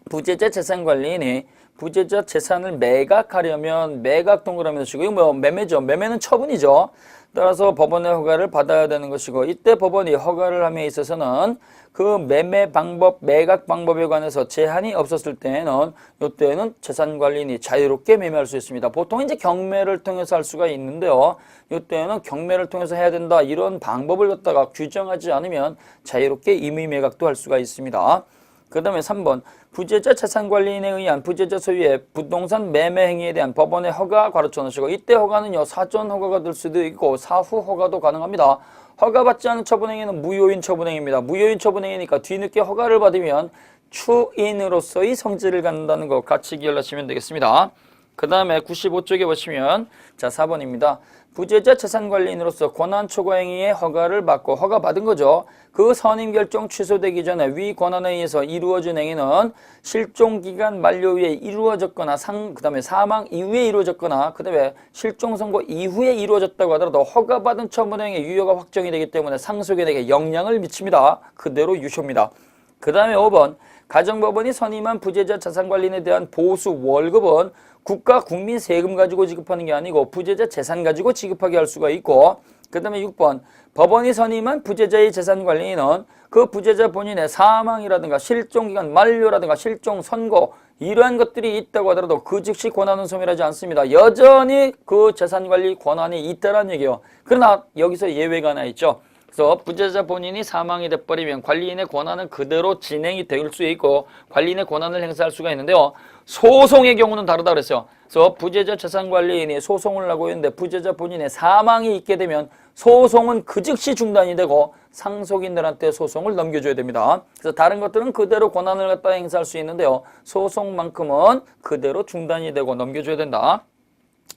부재자 재산관리인이 부재자 재산을 매각하려면 매각 동그라미 넣으시고 이거 뭐 매매죠. 매매는 처분이죠. 따라서 법원의 허가를 받아야 되는 것이고 이때 법원이 허가를 함에 있어서는 그 매매 방법, 매각 방법에 관해서 제한이 없었을 때에는 이때는 재산관리인이 자유롭게 매매할 수 있습니다. 보통 이제 경매를 통해서 할 수가 있는데요. 이때는 경매를 통해서 해야 된다 이런 방법을 갖다가 규정하지 않으면 자유롭게 임의 매각도 할 수가 있습니다. 그 다음에 3번 부재자 재산관리인에 의한 부재자 소유의 부동산 매매 행위에 대한 법원의 허가 괄호쳐 넣으시고 이때 허가는요 사전 허가가 될 수도 있고 사후 허가도 가능합니다. 허가받지 않은 처분행위는 무효인 처분행위입니다. 무효인 처분행위니까 뒤늦게 허가를 받으면 추인으로서의 성질을 갖는다는 거 같이 기억하시면 되겠습니다. 그 다음에 95쪽에 보시면 자 4번입니다. 부재자 재산관리인으로서 권한 초과행위의 허가를 받고 허가받은 거죠. 그 선임결정 취소되기 전에 위 권한에 의해서 이루어진 행위는 실종기간 만료 후에 이루어졌거나 그 다음에 사망 이후에 이루어졌거나 그 다음에 실종 선고 이후에 이루어졌다고 하더라도 허가받은 처분행위의 유효가 확정이 되기 때문에 상속인에게 영향을 미칩니다. 그대로 유효입니다. 그 다음에 5번 가정법원이 선임한 부재자 재산관리인에 대한 보수 월급은 국가 국민 세금 가지고 지급하는 게 아니고 부재자 재산 가지고 지급하게 할 수가 있고 그 다음에 6번 법원이 선임한 부재자의 재산관리인은 그 부재자 본인의 사망이라든가 실종기간 만료라든가 실종 선고 이러한 것들이 있다고 하더라도 그 즉시 권한은 소멸하지 않습니다. 여전히 그 재산관리 권한이 있다는 얘기예요. 그러나 여기서 예외가 하나 있죠. 그래서 부재자 본인이 사망이 돼버리면 관리인의 권한은 그대로 진행이 될 수 있고 관리인의 권한을 행사할 수가 있는데요. 소송의 경우는 다르다 그랬어요. 그래서 부재자 재산관리인이 소송을 하고 있는데 부재자 본인의 사망이 있게 되면 소송은 그 즉시 중단이 되고 상속인들한테 소송을 넘겨줘야 됩니다. 그래서 다른 것들은 그대로 권한을 갖다 행사할 수 있는데요. 소송만큼은 그대로 중단이 되고 넘겨줘야 된다.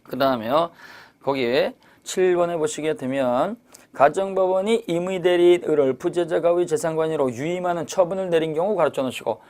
그 다음에요. 거기에 7번에 보시게 되면 가정법원이 임의대리인을 부재자 가의 재산관리로 유임하는 처분을 내린 경우 가르쳐 놓으시고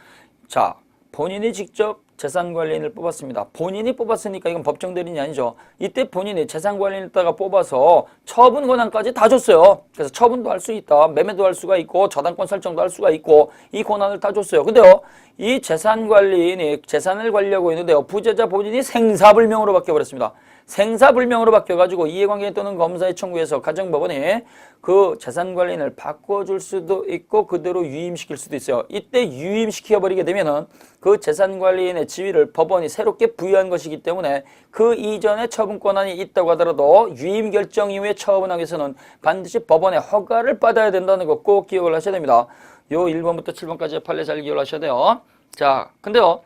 자 본인이 직접 재산관리인을 뽑았습니다. 본인이 뽑았으니까 이건 법정대리인이 아니죠. 이때 본인이 재산관리인에다가 뽑아서 처분 권한까지 다 줬어요. 그래서 처분도 할 수 있다. 매매도 할 수가 있고 저당권 설정도 할 수가 있고 이 권한을 다 줬어요. 근데요. 이 재산관리인이 재산을 관리하고 있는데요. 부재자 본인이 생사불명으로 바뀌어버렸습니다. 생사불명으로 바뀌어가지고 이해관계 또는 검사의 청구에서 가정법원이 그 재산관리인을 바꿔줄 수도 있고 그대로 유임시킬 수도 있어요. 이때 유임시켜버리게 되면은 그 재산관리인의 지위를 법원이 새롭게 부여한 것이기 때문에 그 이전에 처분 권한이 있다고 하더라도 유임 결정 이후에 처분하기 위해서는 반드시 법원의 허가를 받아야 된다는 거 꼭 기억을 하셔야 됩니다. 요 1번부터 7번까지의 판례 잘 기억을 하셔야 돼요. 자, 근데요.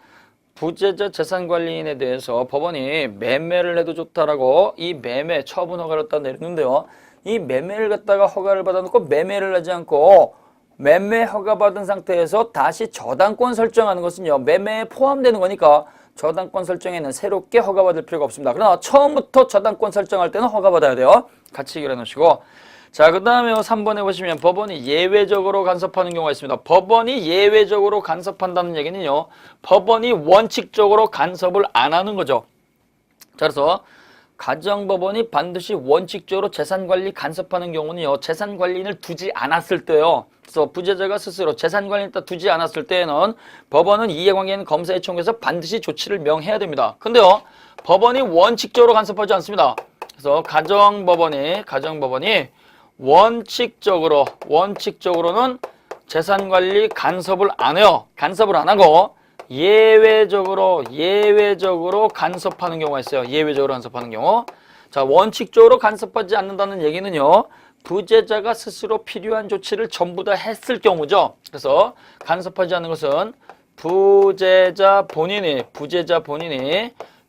부재자 재산관리인에 대해서 법원이 매매를 해도 좋다라고 이 매매 처분 허가를 갖다 내렸는데요. 이 매매를 갖다가 허가를 받아놓고 매매를 하지 않고 매매 허가 받은 상태에서 다시 저당권 설정하는 것은요. 매매에 포함되는 거니까 저당권 설정에는 새롭게 허가받을 필요가 없습니다. 그러나 처음부터 저당권 설정할 때는 허가받아야 돼요. 같이 기억해 놓으시고. 자, 그 다음에 3번에 보시면 법원이 예외적으로 간섭하는 경우가 있습니다. 법원이 예외적으로 간섭한다는 얘기는요. 법원이 원칙적으로 간섭을 안 하는 거죠. 자, 그래서 가정법원이 반드시 원칙적으로 재산관리 간섭하는 경우는요. 재산관리인을 두지 않았을 때요. 그래서 부재자가 스스로 재산관리인을 두지 않았을 때에는 법원은 이해관계인 검사의 청구에서 반드시 조치를 명해야 됩니다. 근데요. 법원이 원칙적으로 간섭하지 않습니다. 그래서 가정법원이 원칙적으로는 재산관리 간섭을 안 해요. 간섭을 안 하고 예외적으로 간섭하는 경우가 있어요. 예외적으로 간섭하는 경우. 자, 원칙적으로 간섭하지 않는다는 얘기는요. 부재자가 스스로 필요한 조치를 전부 다 했을 경우죠. 그래서 간섭하지 않는 것은 부재자 본인이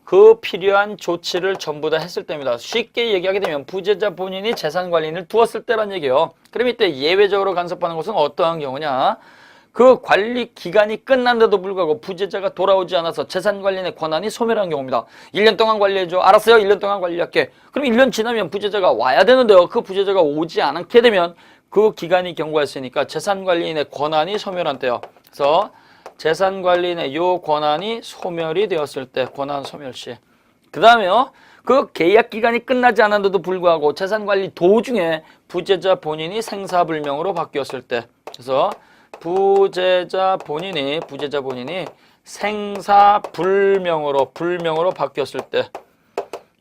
그 필요한 조치를 전부 다 했을 때입니다. 쉽게 얘기하게 되면 부재자 본인이 재산관리인을 두었을 때란 얘기예요. 그럼 이때 예외적으로 간섭하는 것은 어떠한 경우냐? 그 관리 기간이 끝난데도 불구하고 부재자가 돌아오지 않아서 재산관리인의 권한이 소멸한 경우입니다. 1년 동안 관리해줘. 알았어요. 1년 동안 관리할게. 그럼 1년 지나면 부재자가 와야 되는데요. 그 부재자가 오지 않게 되면 그 기간이 경과했으니까 재산관리인의 권한이 소멸한 때요. 그래서 재산관리인의 요 권한이 소멸이 되었을 때, 권한 소멸 시. 그 다음에요. 그 계약 기간이 끝나지 않았는데도 불구하고 재산관리 도중에 부재자 본인이 생사불명으로 바뀌었을 때. 그래서 부재자 본인이 생사불명으로 바뀌었을 때.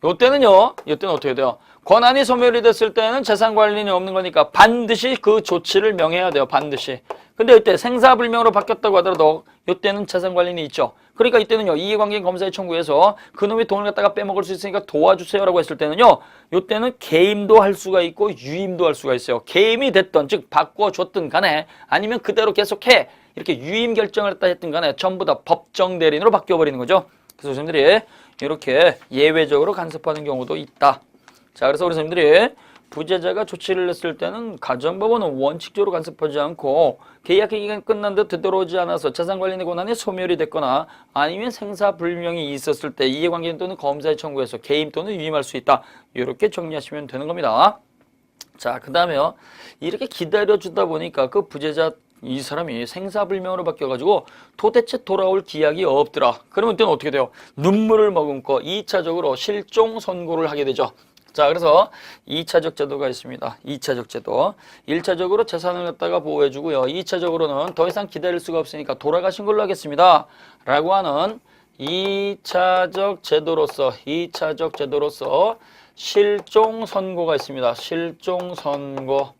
요때는 어떻게 돼요? 권한이 소멸이 됐을 때는 재산관리인이 없는 거니까 반드시 그 조치를 명해야 돼요. 반드시. 근데 이때 생사불명으로 바뀌었다고 하더라도 이때는 재산관리인이 있죠. 그러니까 이때는요. 이해관계인 검사의 청구에서 그놈이 돈을 갖다가 빼먹을 수 있으니까 도와주세요라고 했을 때는요. 이때는 개임도 할 수가 있고 유임도 할 수가 있어요. 개임이 됐든 즉 바꿔줬든 간에 아니면 그대로 계속해 이렇게 유임 결정을 했다 했든 간에 전부 다 법정 대리인으로 바뀌어버리는 거죠. 그래서 선생님들이 이렇게 예외적으로 간섭하는 경우도 있다. 자, 그래서 우리 선생님들이 부재자가 조치를 했을 때는 가정법원은 원칙적으로 간섭하지 않고 계약 기간이 끝났는데 되돌아오지 않아서 재산관리인의 권한이 소멸이 됐거나 아니면 생사불명이 있었을 때 이해관계인 또는 검사의 청구에서 개임 또는 유임할 수 있다. 이렇게 정리하시면 되는 겁니다. 자, 그 다음에요. 이렇게 기다려주다 보니까 그 부재자 이 사람이 생사불명으로 바뀌어가지고 도대체 돌아올 기약이 없더라. 그러면 그때는 어떻게 돼요? 눈물을 머금고 2차적으로 실종 선고를 하게 되죠. 자, 그래서 2차적 제도가 있습니다. 2차적 제도. 1차적으로 재산을 갖다가 보호해주고요. 2차적으로는 더 이상 기다릴 수가 없으니까 돌아가신 걸로 하겠습니다. 라고 하는 2차적 제도로서 실종 선고가 있습니다. 실종 선고.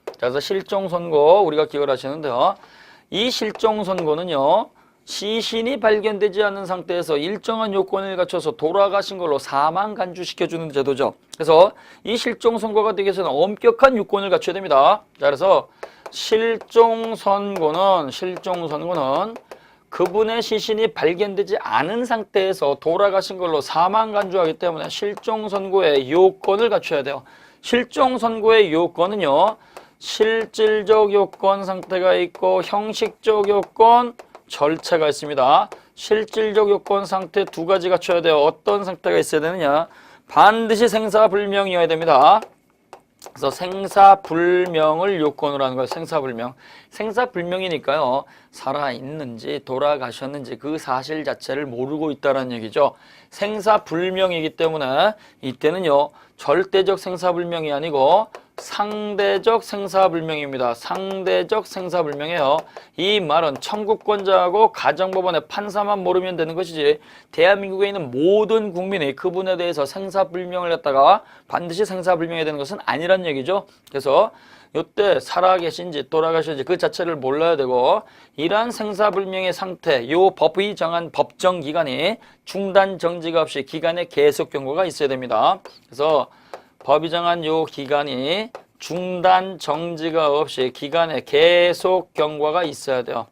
자, 그래서 실종 선고 우리가 기억을 하시는데요. 이 실종 선고는요. 시신이 발견되지 않은 상태에서 일정한 요건을 갖춰서 돌아가신 걸로 사망 간주시켜주는 제도죠. 그래서 이 실종 선고가 되기 위해서는 엄격한 요건을 갖춰야 됩니다. 자, 그래서 실종 선고는 그분의 시신이 발견되지 않은 상태에서 돌아가신 걸로 사망 간주하기 때문에 실종 선고의 요건을 갖춰야 돼요. 실종 선고의 요건은요. 실질적 요건 상태가 있고 형식적 요건 절차가 있습니다. 실질적 요건 상태 두 가지 갖춰야 돼요. 어떤 상태가 있어야 되느냐? 반드시 생사불명이어야 됩니다. 그래서 생사불명을 요건으로 하는 거예요. 생사불명. 생사불명이니까요. 살아있는지 돌아가셨는지 그 사실 자체를 모르고 있다는 얘기죠. 생사불명이기 때문에 이때는요. 절대적 생사불명이 아니고 상대적 생사불명입니다. 상대적 생사불명이에요. 이 말은 청구권자하고 가정법원의 판사만 모르면 되는 것이지 대한민국에 있는 모든 국민이 그분에 대해서 생사불명을 갖다가 반드시 생사불명해야 되는 것은 아니란 얘기죠. 그래서 이때 살아계신지 돌아가신지 그 자체를 몰라야 되고 이러한 생사불명의 상태, 요 법이 정한 법정 기간이 중단 정지가 없이 기간에 계속 경고가 있어야 됩니다. 그래서 법이 정한 요 기간이 중단 정지가 없이 기간에 계속 경과가 있어야 돼요.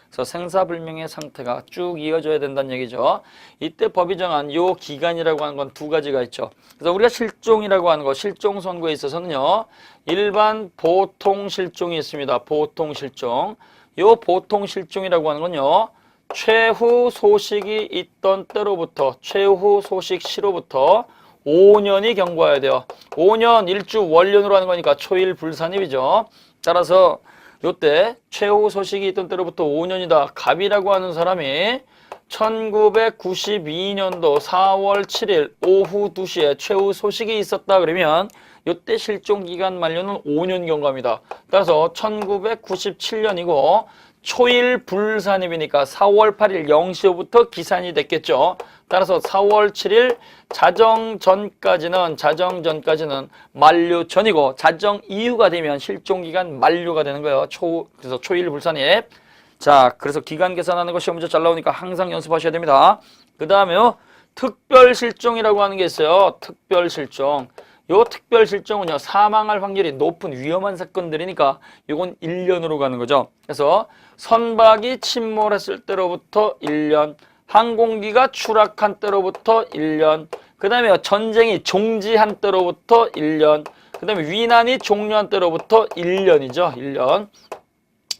그래서 생사불명의 상태가 쭉 이어져야 된다는 얘기죠. 이때 법이 정한 요 기간이라고 하는 건 두 가지가 있죠. 그래서 우리가 실종이라고 하는 거, 실종 선고에 있어서는요. 일반 보통 실종이 있습니다. 보통 실종. 요 보통 실종이라고 하는 건요. 최후 소식이 있던 때로부터 최후 소식 시로부터 5년이 경과해야 돼요. 5년 일주 월년으로 하는 거니까 초일 불산입이죠. 따라서 요때 최후 소식이 있던 때로부터 5년이다. 갑이라고 하는 사람이 1992년도 4월 7일 오후 2시에 최후 소식이 있었다 그러면 요때 실종기간 만료는 5년 경과입니다. 따라서 1997년이고 초일 불산입이니까 4월 8일 0시부터 기산이 됐겠죠. 따라서 4월 7일 자정 전까지는 만료 전이고 자정 이후가 되면 실종기간 만료가 되는 거예요. 그래서 초일 불산이. 자, 그래서 기간 계산하는 거 시험 문제 잘 나오니까 항상 연습하셔야 됩니다. 그 다음에요. 특별실종이라고 하는 게 있어요. 특별실종. 요 특별실종은요. 사망할 확률이 높은 위험한 사건들이니까 요건 1년으로 가는 거죠. 그래서 선박이 침몰했을 때로부터 1년, 항공기가 추락한 때로부터 1년, 그 다음에 전쟁이 종지한 때로부터 1년, 그 다음에 위난이 종료한 때로부터 1년이죠. 1년.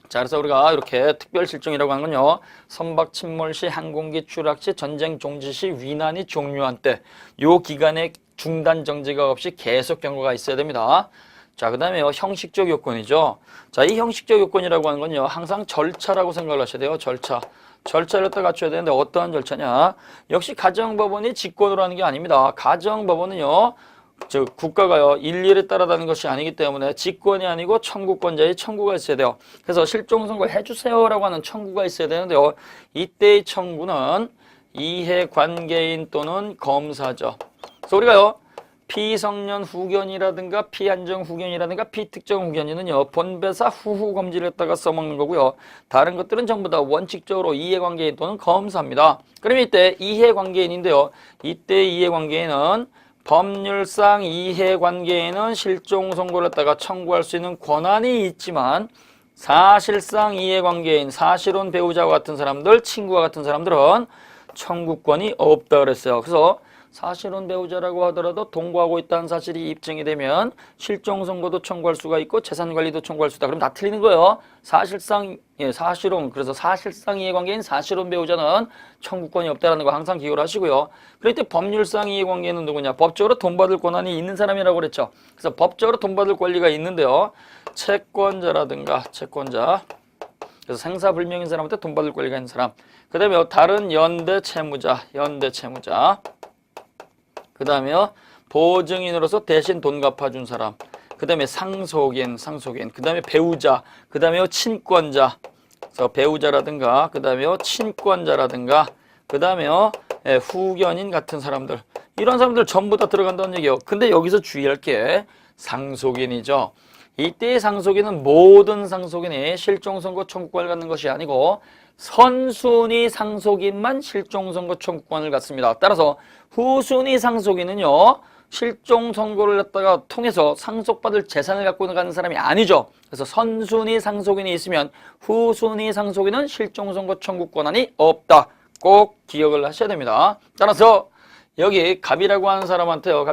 자, 그래서 우리가 이렇게 특별실종이라고 하는 건요. 선박 침몰 시, 항공기 추락 시, 전쟁 종지 시, 위난이 종료한 때 요 기간에 중단 정지가 없이 계속 경고가 있어야 됩니다. 자, 그 다음에 형식적 요건이죠. 자, 이 형식적 요건이라고 하는 건요. 항상 절차라고 생각을 하셔야 돼요. 절차를 갖다 갖춰야 되는데 어떠한 절차냐. 역시 가정법원이 직권으로 하는 게 아닙니다. 가정법원은요. 국가가요. 일일에 따라다는 것이 아니기 때문에 직권이 아니고 청구권자의 청구가 있어야 돼요. 그래서 실종선고 해주세요라고 하는 청구가 있어야 되는데요. 이때의 청구는 이해관계인 또는 검사죠. 그래서 우리가요. 피성년 후견이라든가 피한정 후견이라든가 피특정 후견이는요. 본배사 후후 검지를 했다가 써먹는 거고요. 다른 것들은 전부 다 원칙적으로 이해관계인 또는 검사입니다. 그러면 이때 이해관계인인데요. 이때 이해관계인은 법률상 이해관계인은 실종 선고를 했다가 청구할 수 있는 권한이 있지만 사실상 이해관계인, 사실혼 배우자와 같은 사람들, 친구와 같은 사람들은 청구권이 없다 그랬어요. 그래서 사실혼 배우자라고 하더라도 동거하고 있다는 사실이 입증이 되면 실종 선고도 청구할 수가 있고 재산 관리도 청구할 수 있다. 그럼 다 틀리는 거예요. 사실상 사실혼, 그래서 사실상 이해관계인 사실혼 배우자는 청구권이 없다라는 거 항상 기억을 하시고요. 그럴 때 법률상 이해관계는 누구냐? 법적으로 돈 받을 권한이 있는 사람이라고 그랬죠. 그래서 법적으로 돈 받을 권리가 있는데요. 채권자라든가 채권자. 그래서 생사불명인 사람한테 돈 받을 권리가 있는 사람. 그 다음에 다른 연대 채무자. 그 다음에 보증인으로서 대신 돈 갚아준 사람. 그 다음에 상속인. 그 다음에 배우자. 그 다음에 친권자. 그래서 배우자라든가, 그 다음에 친권자라든가, 그 다음에 후견인 같은 사람들. 이런 사람들 전부 다 들어간다는 얘기예요. 근데 여기서 주의할 게 상속인이죠. 이때의 상속인은 모든 상속인이 실종선고 청구권을 갖는 것이 아니고 선순위 상속인만 실종선고 청구권을 갖습니다. 따라서 후순위 상속인은요. 실종선고를 갖다가 통해서 상속받을 재산을 갖고 가는 사람이 아니죠. 그래서 선순위 상속인이 있으면 후순위 상속인은 실종선고 청구 권한이 없다. 꼭 기억을 하셔야 됩니다. 따라서 여기 갑이라고 하는 사람한테요.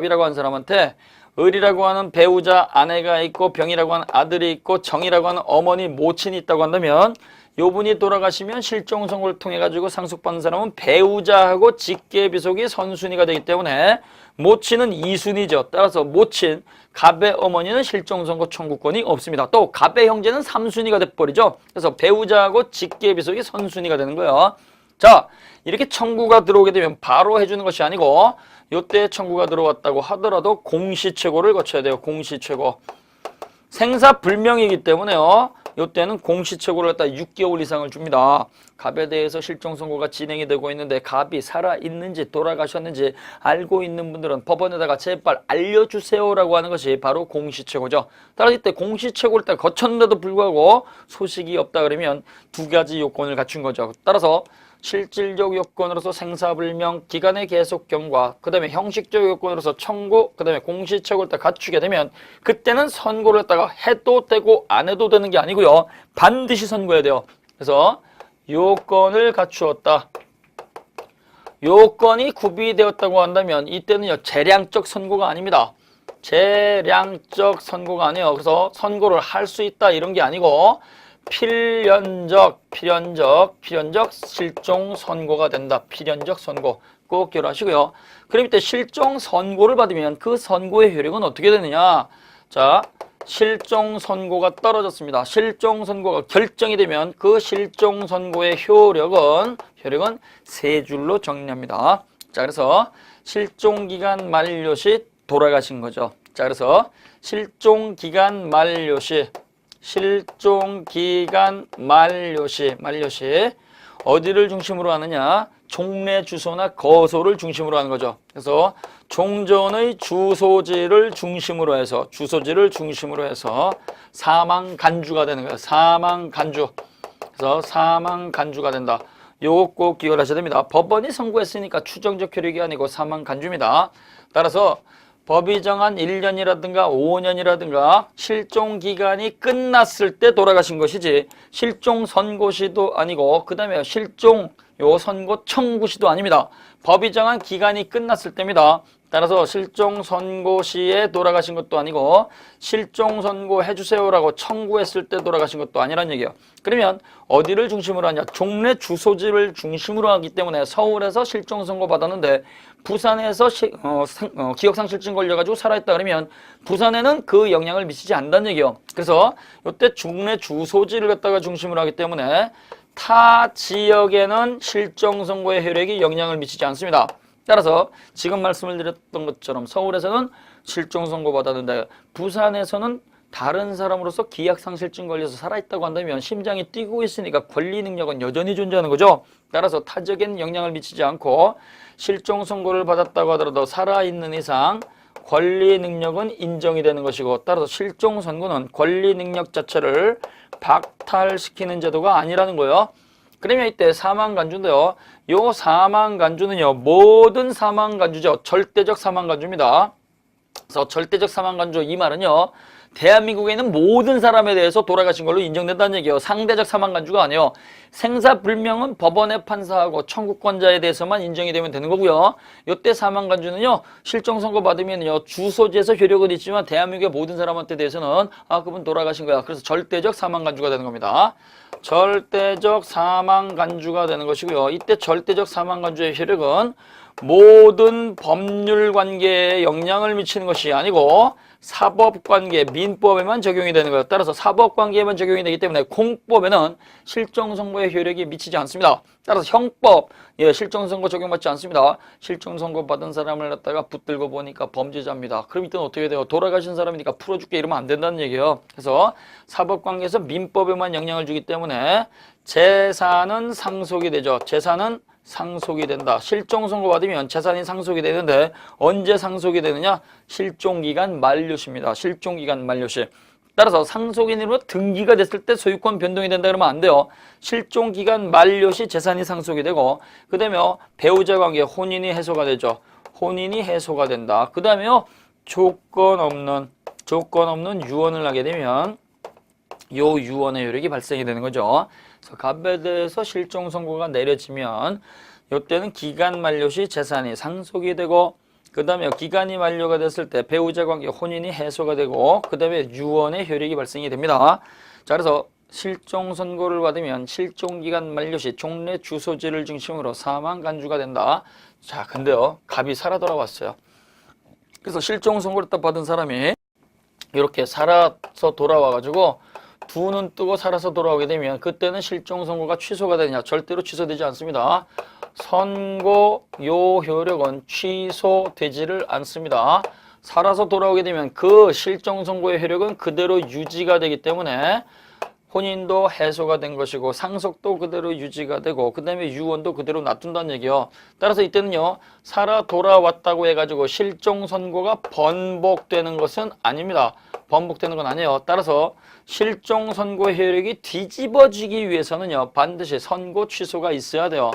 을이라고 하는 배우자 아내가 있고 병이라고 하는 아들이 있고 정이라고 하는 어머니 모친이 있다고 한다면 요분이 돌아가시면 실종 선고를 통해 가지고 상속받는 사람은 배우자하고 직계비속이 선순위가 되기 때문에 모친은 2순위죠. 따라서 모친 갑의 어머니는 실종 선고 청구권이 없습니다. 또 갑의 형제는 3순위가 돼버리죠. 그래서 배우자하고 직계비속이 선순위가 되는 거예요. 자, 이렇게 청구가 들어오게 되면 바로 해주는 것이 아니고 요때 청구가 들어왔다고 하더라도 공시최고를 거쳐야 돼요. 공시최고. 생사불명이기 때문에요. 이때는 공시처고를 갖다 6개월 이상을 줍니다. 갑에 대해서 실종 선고가 진행이 되고 있는데 갑이 살아있는지 돌아가셨는지 알고 있는 분들은 법원에다가 제발 알려주세요라고 하는 것이 바로 공시처고죠. 따라서 이때 공시처고를 딱 거쳤는데도 불구하고 소식이 없다 그러면 두 가지 요건을 갖춘 거죠. 따라서 실질적 요건으로서 생사불명, 기간의 계속경과 그 다음에 형식적 요건으로서 청구, 그 다음에 공시처고를 딱 갖추게 되면 그때는 선고를 했다가 해도 되고 안 해도 되는 게 아니고요. 반드시 선고해야 돼요. 그래서 요건을 갖추었다. 요건이 구비되었다고 한다면 이때는요. 재량적 선고가 아닙니다. 재량적 선고가 아니에요. 그래서 선고를 할 수 있다 이런 게 아니고 필연적 실종 선고가 된다. 필연적 선고 꼭 기억하시고요. 그럼 이때 실종 선고를 받으면 그 선고의 효력은 어떻게 되느냐? 자, 실종 선고가 떨어졌습니다. 실종 선고가 결정이 되면 그 실종 선고의 효력은 세 줄로 정리합니다. 자, 그래서 실종 기간 만료 시 돌아가신 거죠. 자, 그래서 실종 기간 만료 시 어디를 중심으로 하느냐? 종래 주소나 거소를 중심으로 하는 거죠. 그래서 종전의 주소지를 중심으로 해서 사망 간주가 되는 거예요. 사망 간주. 그래서 사망 간주가 된다. 요거 꼭 기억하셔야 됩니다. 법원이 선고했으니까 추정적 효력이 아니고 사망 간주입니다. 따라서 법이 정한 1년이라든가 5년이라든가 실종 기간이 끝났을 때 돌아가신 것이지 실종 선고시도 아니고 그 다음에 실종 선고 청구시도 아닙니다. 법이 정한 기간이 끝났을 때입니다. 따라서 실종 선고 시에 돌아가신 것도 아니고 실종 선고 해주세요라고 청구했을 때 돌아가신 것도 아니란 얘기예요. 그러면 어디를 중심으로 하냐? 종래 주소지를 중심으로 하기 때문에 서울에서 실종 선고 받았는데 부산에서 기억상실증 걸려가지고 살아있다 그러면 부산에는 그 영향을 미치지 않는다는 얘기예요. 그래서 이때 종래 주소지를 갖다가 중심으로 하기 때문에 타 지역에는 실종 선고의 효력이 영향을 미치지 않습니다. 따라서 지금 말씀을 드렸던 것처럼 서울에서는 실종 선고 받았는데 부산에서는 다른 사람으로서 기억상실증 걸려서 살아있다고 한다면 심장이 뛰고 있으니까 권리 능력은 여전히 존재하는 거죠. 따라서 타 지역에는 영향을 미치지 않고 실종 선고를 받았다고 하더라도 살아있는 이상 권리 능력은 인정이 되는 것이고 따라서 실종 선고는 권리 능력 자체를 박탈시키는 제도가 아니라는 거예요. 그러면 이때 사망간주인데요. 요 사망간주는요. 모든 사망간주죠. 절대적 사망간주입니다. 그래서 절대적 사망간주 이 말은요. 대한민국에 있는 모든 사람에 대해서 돌아가신 걸로 인정된다는 얘기예요. 상대적 사망간주가 아니에요. 생사불명은 법원에 판사하고 청구권자에 대해서만 인정이 되면 되는 거고요. 이때 사망간주는요. 실종 선고 받으면요. 주소지에서 효력은 있지만 대한민국의 모든 사람한테 대해서는 그분 돌아가신 거야. 그래서 절대적 사망간주가 되는 겁니다. 절대적 사망간주가 되는 것이고요. 이때 절대적 사망간주의 효력은 모든 법률 관계에 영향을 미치는 것이 아니고 사법관계, 민법에만 적용이 되는 거예요. 따라서 사법관계에만 적용이 되기 때문에 공법에는 실종선고의 효력이 미치지 않습니다. 따라서 형법, 실종선고 적용받지 않습니다. 실종선고 받은 사람을 갖다가 붙들고 보니까 범죄자입니다. 그럼 이때는 어떻게 돼요? 돌아가신 사람이니까 풀어줄게 이러면 안 된다는 얘기예요. 그래서 사법관계에서 민법에만 영향을 주기 때문에 재산은 상속이 되죠. 재산은 상속이 된다. 실종 선고 받으면 재산이 상속이 되는데 언제 상속이 되느냐? 실종기간 만료시입니다. 실종기간 만료시. 따라서 상속인으로 등기가 됐을 때 소유권 변동이 된다 그러면 안 돼요. 실종기간 만료시 재산이 상속이 되고 그 다음에 배우자 관계 혼인이 해소가 되죠. 혼인이 해소가 된다. 그 다음에요. 조건 없는 유언을 하게 되면 요 유언의 효력이 발생이 되는 거죠. 그래서 갑에 대해서 실종 선고가 내려지면 이때는 기간 만료 시 재산이 상속이 되고 그 다음에 기간이 만료가 됐을 때 배우자 관계 혼인이 해소가 되고 그 다음에 유언의 효력이 발생이 됩니다. 자, 그래서 실종 선고를 받으면 실종 기간 만료 시 종래 주소지를 중심으로 사망 간주가 된다. 자, 근데요. 갑이 살아 돌아왔어요. 그래서 실종 선고를 딱 받은 사람이 이렇게 살아서 돌아와가지고 두 눈 뜨고 살아서 돌아오게 되면 그때는 실종 선고가 취소가 되느냐? 절대로 취소되지 않습니다. 선고 요 효력은 취소되지를 않습니다. 살아서 돌아오게 되면 그 실종 선고의 효력은 그대로 유지가 되기 때문에 혼인도 해소가 된 것이고 상속도 그대로 유지가 되고 그 다음에 유언도 그대로 놔둔다는 얘기요. 따라서 이때는요. 살아 돌아왔다고 해가지고 실종 선고가 번복되는 것은 아닙니다. 번복되는 건 아니에요. 따라서 실종 선고 효력이 뒤집어지기 위해서는요. 반드시 선고 취소가 있어야 돼요.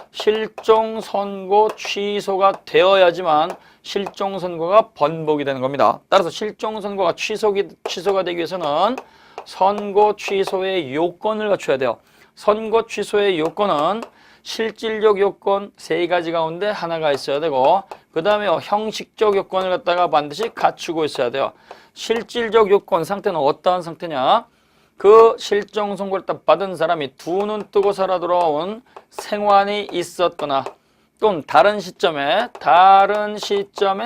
실종 선고 취소가 되어야지만 실종 선고가 번복이 되는 겁니다. 따라서 실종 선고가 취소가 되기 위해서는 선고 취소의 요건을 갖춰야 돼요. 선고 취소의 요건은 실질적 요건 3가지 가운데 하나가 있어야 되고 그 다음에 형식적 요건을 갖다가 반드시 갖추고 있어야 돼요. 실질적 요건 상태는 어떠한 상태냐? 그 실종 선고를 딱 받은 사람이 두 눈 뜨고 살아 돌아온 생환이 있었거나 또는 다른 시점에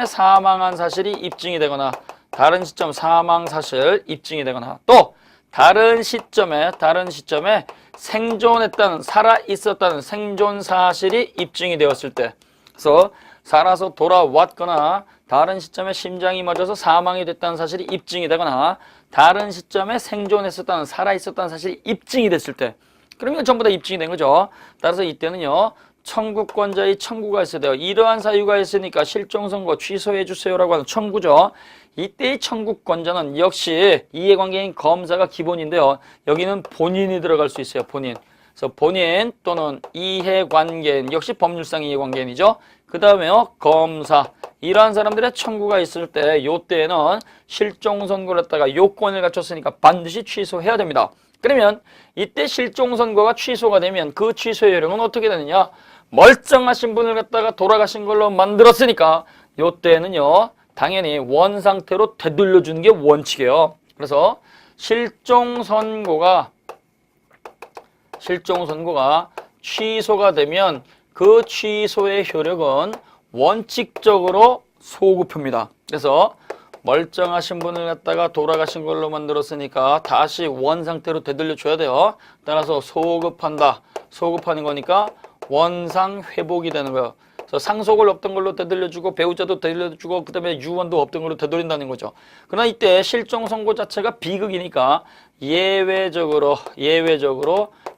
사망한 사실이 입증이 되거나 다른 시점 사망 사실 입증이 되거나 또 다른 시점에 생존했다는 살아 있었다는 생존 사실이 입증이 되었을 때 그래서 살아서 돌아왔거나 다른 시점에 심장이 멎어서 사망이 됐다는 사실이 입증이 되거나 다른 시점에 생존했었다는 살아 있었다는 사실이 입증이 됐을 때 그러면 전부 다 입증이 된 거죠. 따라서 이때는요. 청구권자의 청구가 있어야 돼요. 이러한 사유가 있으니까 실종 선고 취소해 주세요라고 하는 청구죠. 이때의 청구권자는 역시 이해관계인 검사가 기본인데요. 여기는 본인이 들어갈 수 있어요. 본인. 그래서 본인 또는 이해관계인 역시 법률상 이해관계인이죠. 그 다음에요. 검사. 이러한 사람들의 청구가 있을 때 요때에는 실종 선고를 했다가 요건을 갖췄으니까 반드시 취소해야 됩니다. 그러면 이때 실종 선고가 취소가 되면 그 취소의 효력은 어떻게 되느냐? 멀쩡하신 분을 갖다가 돌아가신 걸로 만들었으니까 요때는요. 당연히 원 상태로 되돌려주는 게 원칙이에요. 그래서 실종 선고가 취소가 되면 그 취소의 효력은 원칙적으로 소급합니다. 그래서 멀쩡하신 분을 갖다가 돌아가신 걸로 만들었으니까 다시 원 상태로 되돌려 줘야 돼요. 따라서 소급한다. 소급하는 거니까 원상 회복이 되는 거예요. 그래서 상속을 없던 걸로 되돌려주고 배우자도 되돌려주고 그 다음에 유언도 없던 걸로 되돌린다는 거죠. 그러나 이때 실종 선고 자체가 비극이니까 예외적으로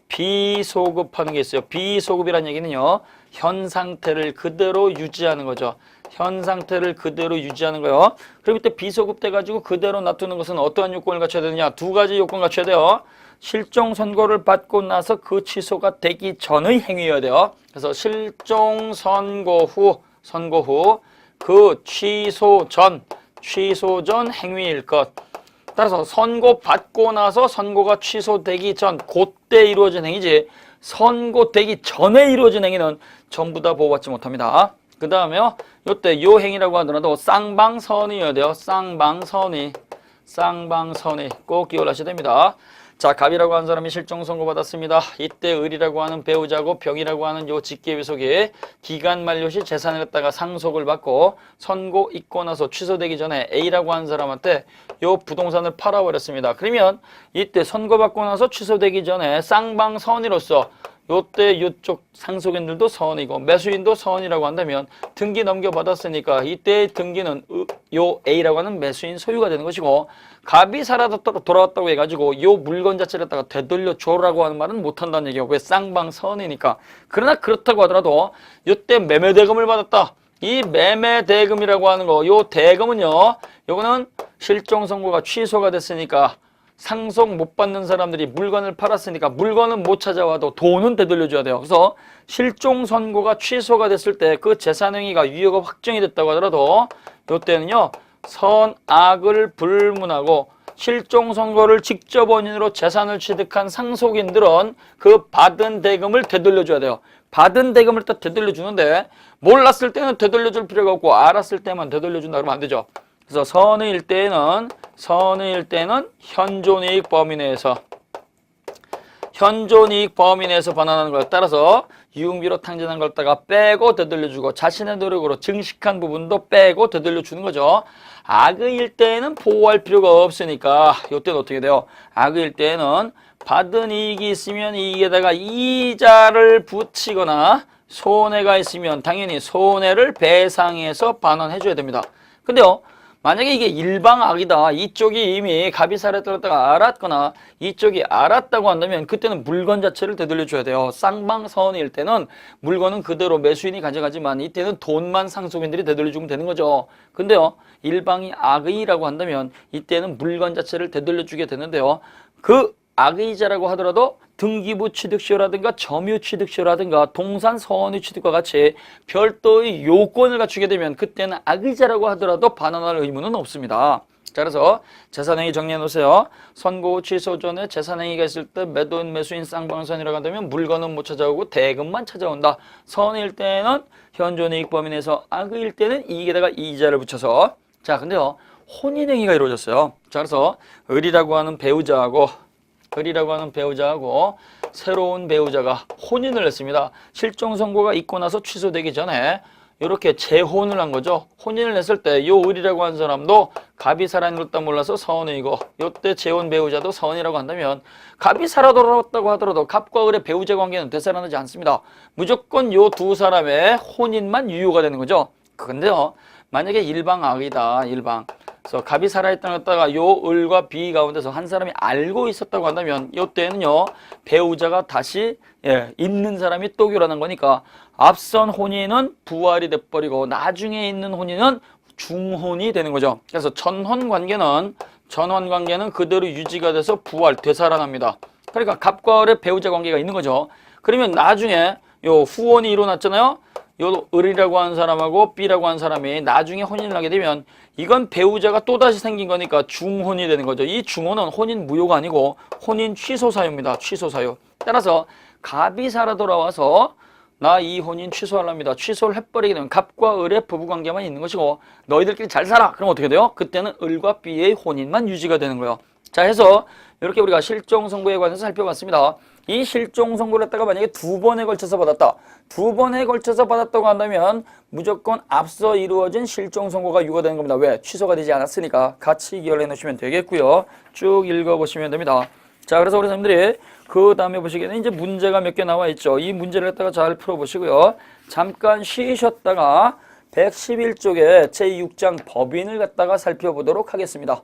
비소급하는 게 있어요. 비소급이라는 얘기는요. 현 상태를 그대로 유지하는 거죠. 현 상태를 그대로 유지하는 거예요. 그럼 이때 비소급돼 가지고 그대로 놔두는 것은 어떠한 요건을 갖춰야 되느냐? 2가지 요건 갖춰야 돼요. 실종 선고를 받고 나서 그 취소가 되기 전의 행위여야 돼요. 그래서 실종 선고 후 그 취소 전 행위일 것. 따라서 선고 받고 나서 선고가 취소되기 전 그때 이루어진 행위지 선고되기 전에 이루어진 행위는 전부 다 보호받지 못합니다. 그 다음에요. 요때 요 행위라고 하더라도 쌍방선의여야 돼요. 쌍방선의 꼭 기억하셔야 됩니다. 자, 갑이라고 하는 사람이 실종 선고 받았습니다. 이때 을이라고 하는 배우자고 병이라고 하는 요 직계비속이 기간 만료 시 재산을 갖다가 상속을 받고 선고 있고 나서 취소되기 전에 A라고 하는 사람한테 요 부동산을 팔아버렸습니다. 그러면 이때 선고받고 나서 취소되기 전에 쌍방선의로서 요때 요쪽 상속인들도 선이고 매수인도 선이라고 한다면 등기 넘겨받았으니까 이때의 등기는 요 A라고 하는 매수인 소유가 되는 것이고 갑이 살아 돌아왔다고 해가지고 요 물건 자체를 갖다가 되돌려줘라고 하는 말은 못한다는 얘기고 왜 쌍방선이니까. 그러나 그렇다고 하더라도 요때 매매대금을 받았다. 이 매매대금이라고 하는 거 요 대금은요. 요거는 실종 선고가 취소가 됐으니까 상속 못 받는 사람들이 물건을 팔았으니까 물건은 못 찾아와도 돈은 되돌려줘야 돼요. 그래서 실종 선고가 취소가 됐을 때 그 재산행위가 유효가 확정이 됐다고 하더라도 이때는요 선악을 불문하고 실종 선고를 직접 원인으로 재산을 취득한 상속인들은 그 받은 대금을 되돌려줘야 돼요. 받은 대금을 딱 되돌려주는데 몰랐을 때는 되돌려줄 필요가 없고 알았을 때만 되돌려준다 그러면 안 되죠. 그래서 선의일 때는 현존이익 범위 내에서 반환하는 것에 따라서 유흥비로 탕진한 걸 갖다가 빼고 되돌려주고 자신의 노력으로 증식한 부분도 빼고 되돌려주는 거죠. 악의일 때는 보호할 필요가 없으니까 이때는 어떻게 돼요? 악의일 때는 받은 이익이 있으면 이익에다가 이자를 붙이거나 손해가 있으면 당연히 손해를 배상해서 반환해 줘야 됩니다. 근데요. 만약에 이게 일방악이다. 이쪽이 이미 갑이 살았다가 알았거나 이쪽이 알았다고 한다면 그때는 물건 자체를 되돌려 줘야 돼요. 쌍방선일 때는 물건은 그대로 매수인이 가져가지만 이때는 돈만 상속인들이 되돌려 주면 되는 거죠. 근데요, 일방이 악의라고 한다면 이때는 물건 자체를 되돌려 주게 되는데요. 그 악의자라고 하더라도 등기부 취득시효라든가 점유 취득시효라든가 동산 서원의 취득과 같이 별도의 요건을 갖추게 되면 그때는 악의자라고 하더라도 반환할 의무는 없습니다. 자, 그래서 재산행위 정리해 놓으세요. 선고 후 취소 전에 재산행위가 있을 때 매도인 매수인 쌍방선이라고 한다면 물건은 못 찾아오고 대금만 찾아온다. 선일 때는 현존이익 범위 내에서 악의일 때는 이익에다가 이자를 붙여서. 자, 근데요, 혼인행위가 이루어졌어요. 자, 그래서 을이라고 하는 배우자하고 새로운 배우자가 혼인을 했습니다. 실종 선고가 있고 나서 취소되기 전에 이렇게 재혼을 한 거죠. 혼인을 했을 때 요 을이라고 하는 사람도 갑이 살아있다 몰라서 서원이고 요때 재혼 배우자도 서원이라고 한다면 갑이 살아 돌아왔다고 하더라도 갑과 을의 배우자 관계는 되살아나지 않습니다. 무조건 요 두 사람의 혼인만 유효가 되는 거죠. 근데요, 만약에 일방악이다. 그래서 갑이 살아있다는 것다가 요 을과 비 가운데서 한 사람이 알고 있었다고 한다면 이때는요, 배우자가 다시 있는 사람이 또 결혼한 거니까 앞선 혼인은 부활이 돼버리고 나중에 있는 혼인은 중혼이 되는 거죠. 그래서 전혼 관계는 그대로 유지가 돼서 되살아납니다. 그러니까 갑과 을의 배우자 관계가 있는 거죠. 그러면 나중에 요 후혼이 일어났잖아요. 요 을이라고 하는 사람하고 B라고 하는 사람이 나중에 혼인을 하게 되면 이건 배우자가 또다시 생긴 거니까 중혼이 되는 거죠. 이 중혼은 혼인 무효가 아니고 혼인 취소 사유입니다. 취소 사유. 따라서 갑이 살아 돌아와서 나 이 혼인 취소하랍니다. 취소를 해버리게 되면 갑과 을의 부부관계만 있는 것이고 너희들끼리 잘 살아. 그럼 어떻게 돼요? 그때는 을과 B의 혼인만 유지가 되는 거예요. 자, 해서 이렇게 우리가 실종 선고에 관해서 살펴봤습니다. 이 실종 선고를 했다가 만약에 두 번에 걸쳐서 받았다. 두 번에 걸쳐서 받았다고 한다면 무조건 앞서 이루어진 실종 선고가 유효되는 겁니다. 왜? 취소가 되지 않았으니까 같이 기억해 놓으시면 되겠고요. 쭉 읽어보시면 됩니다. 자, 그래서 우리 선생님들이 그 다음에 보시기에는 이제 문제가 몇 개 나와 있죠. 이 문제를 갖다가 잘 풀어보시고요. 잠깐 쉬셨다가 111쪽에 제6장 법인을 갖다가 살펴보도록 하겠습니다.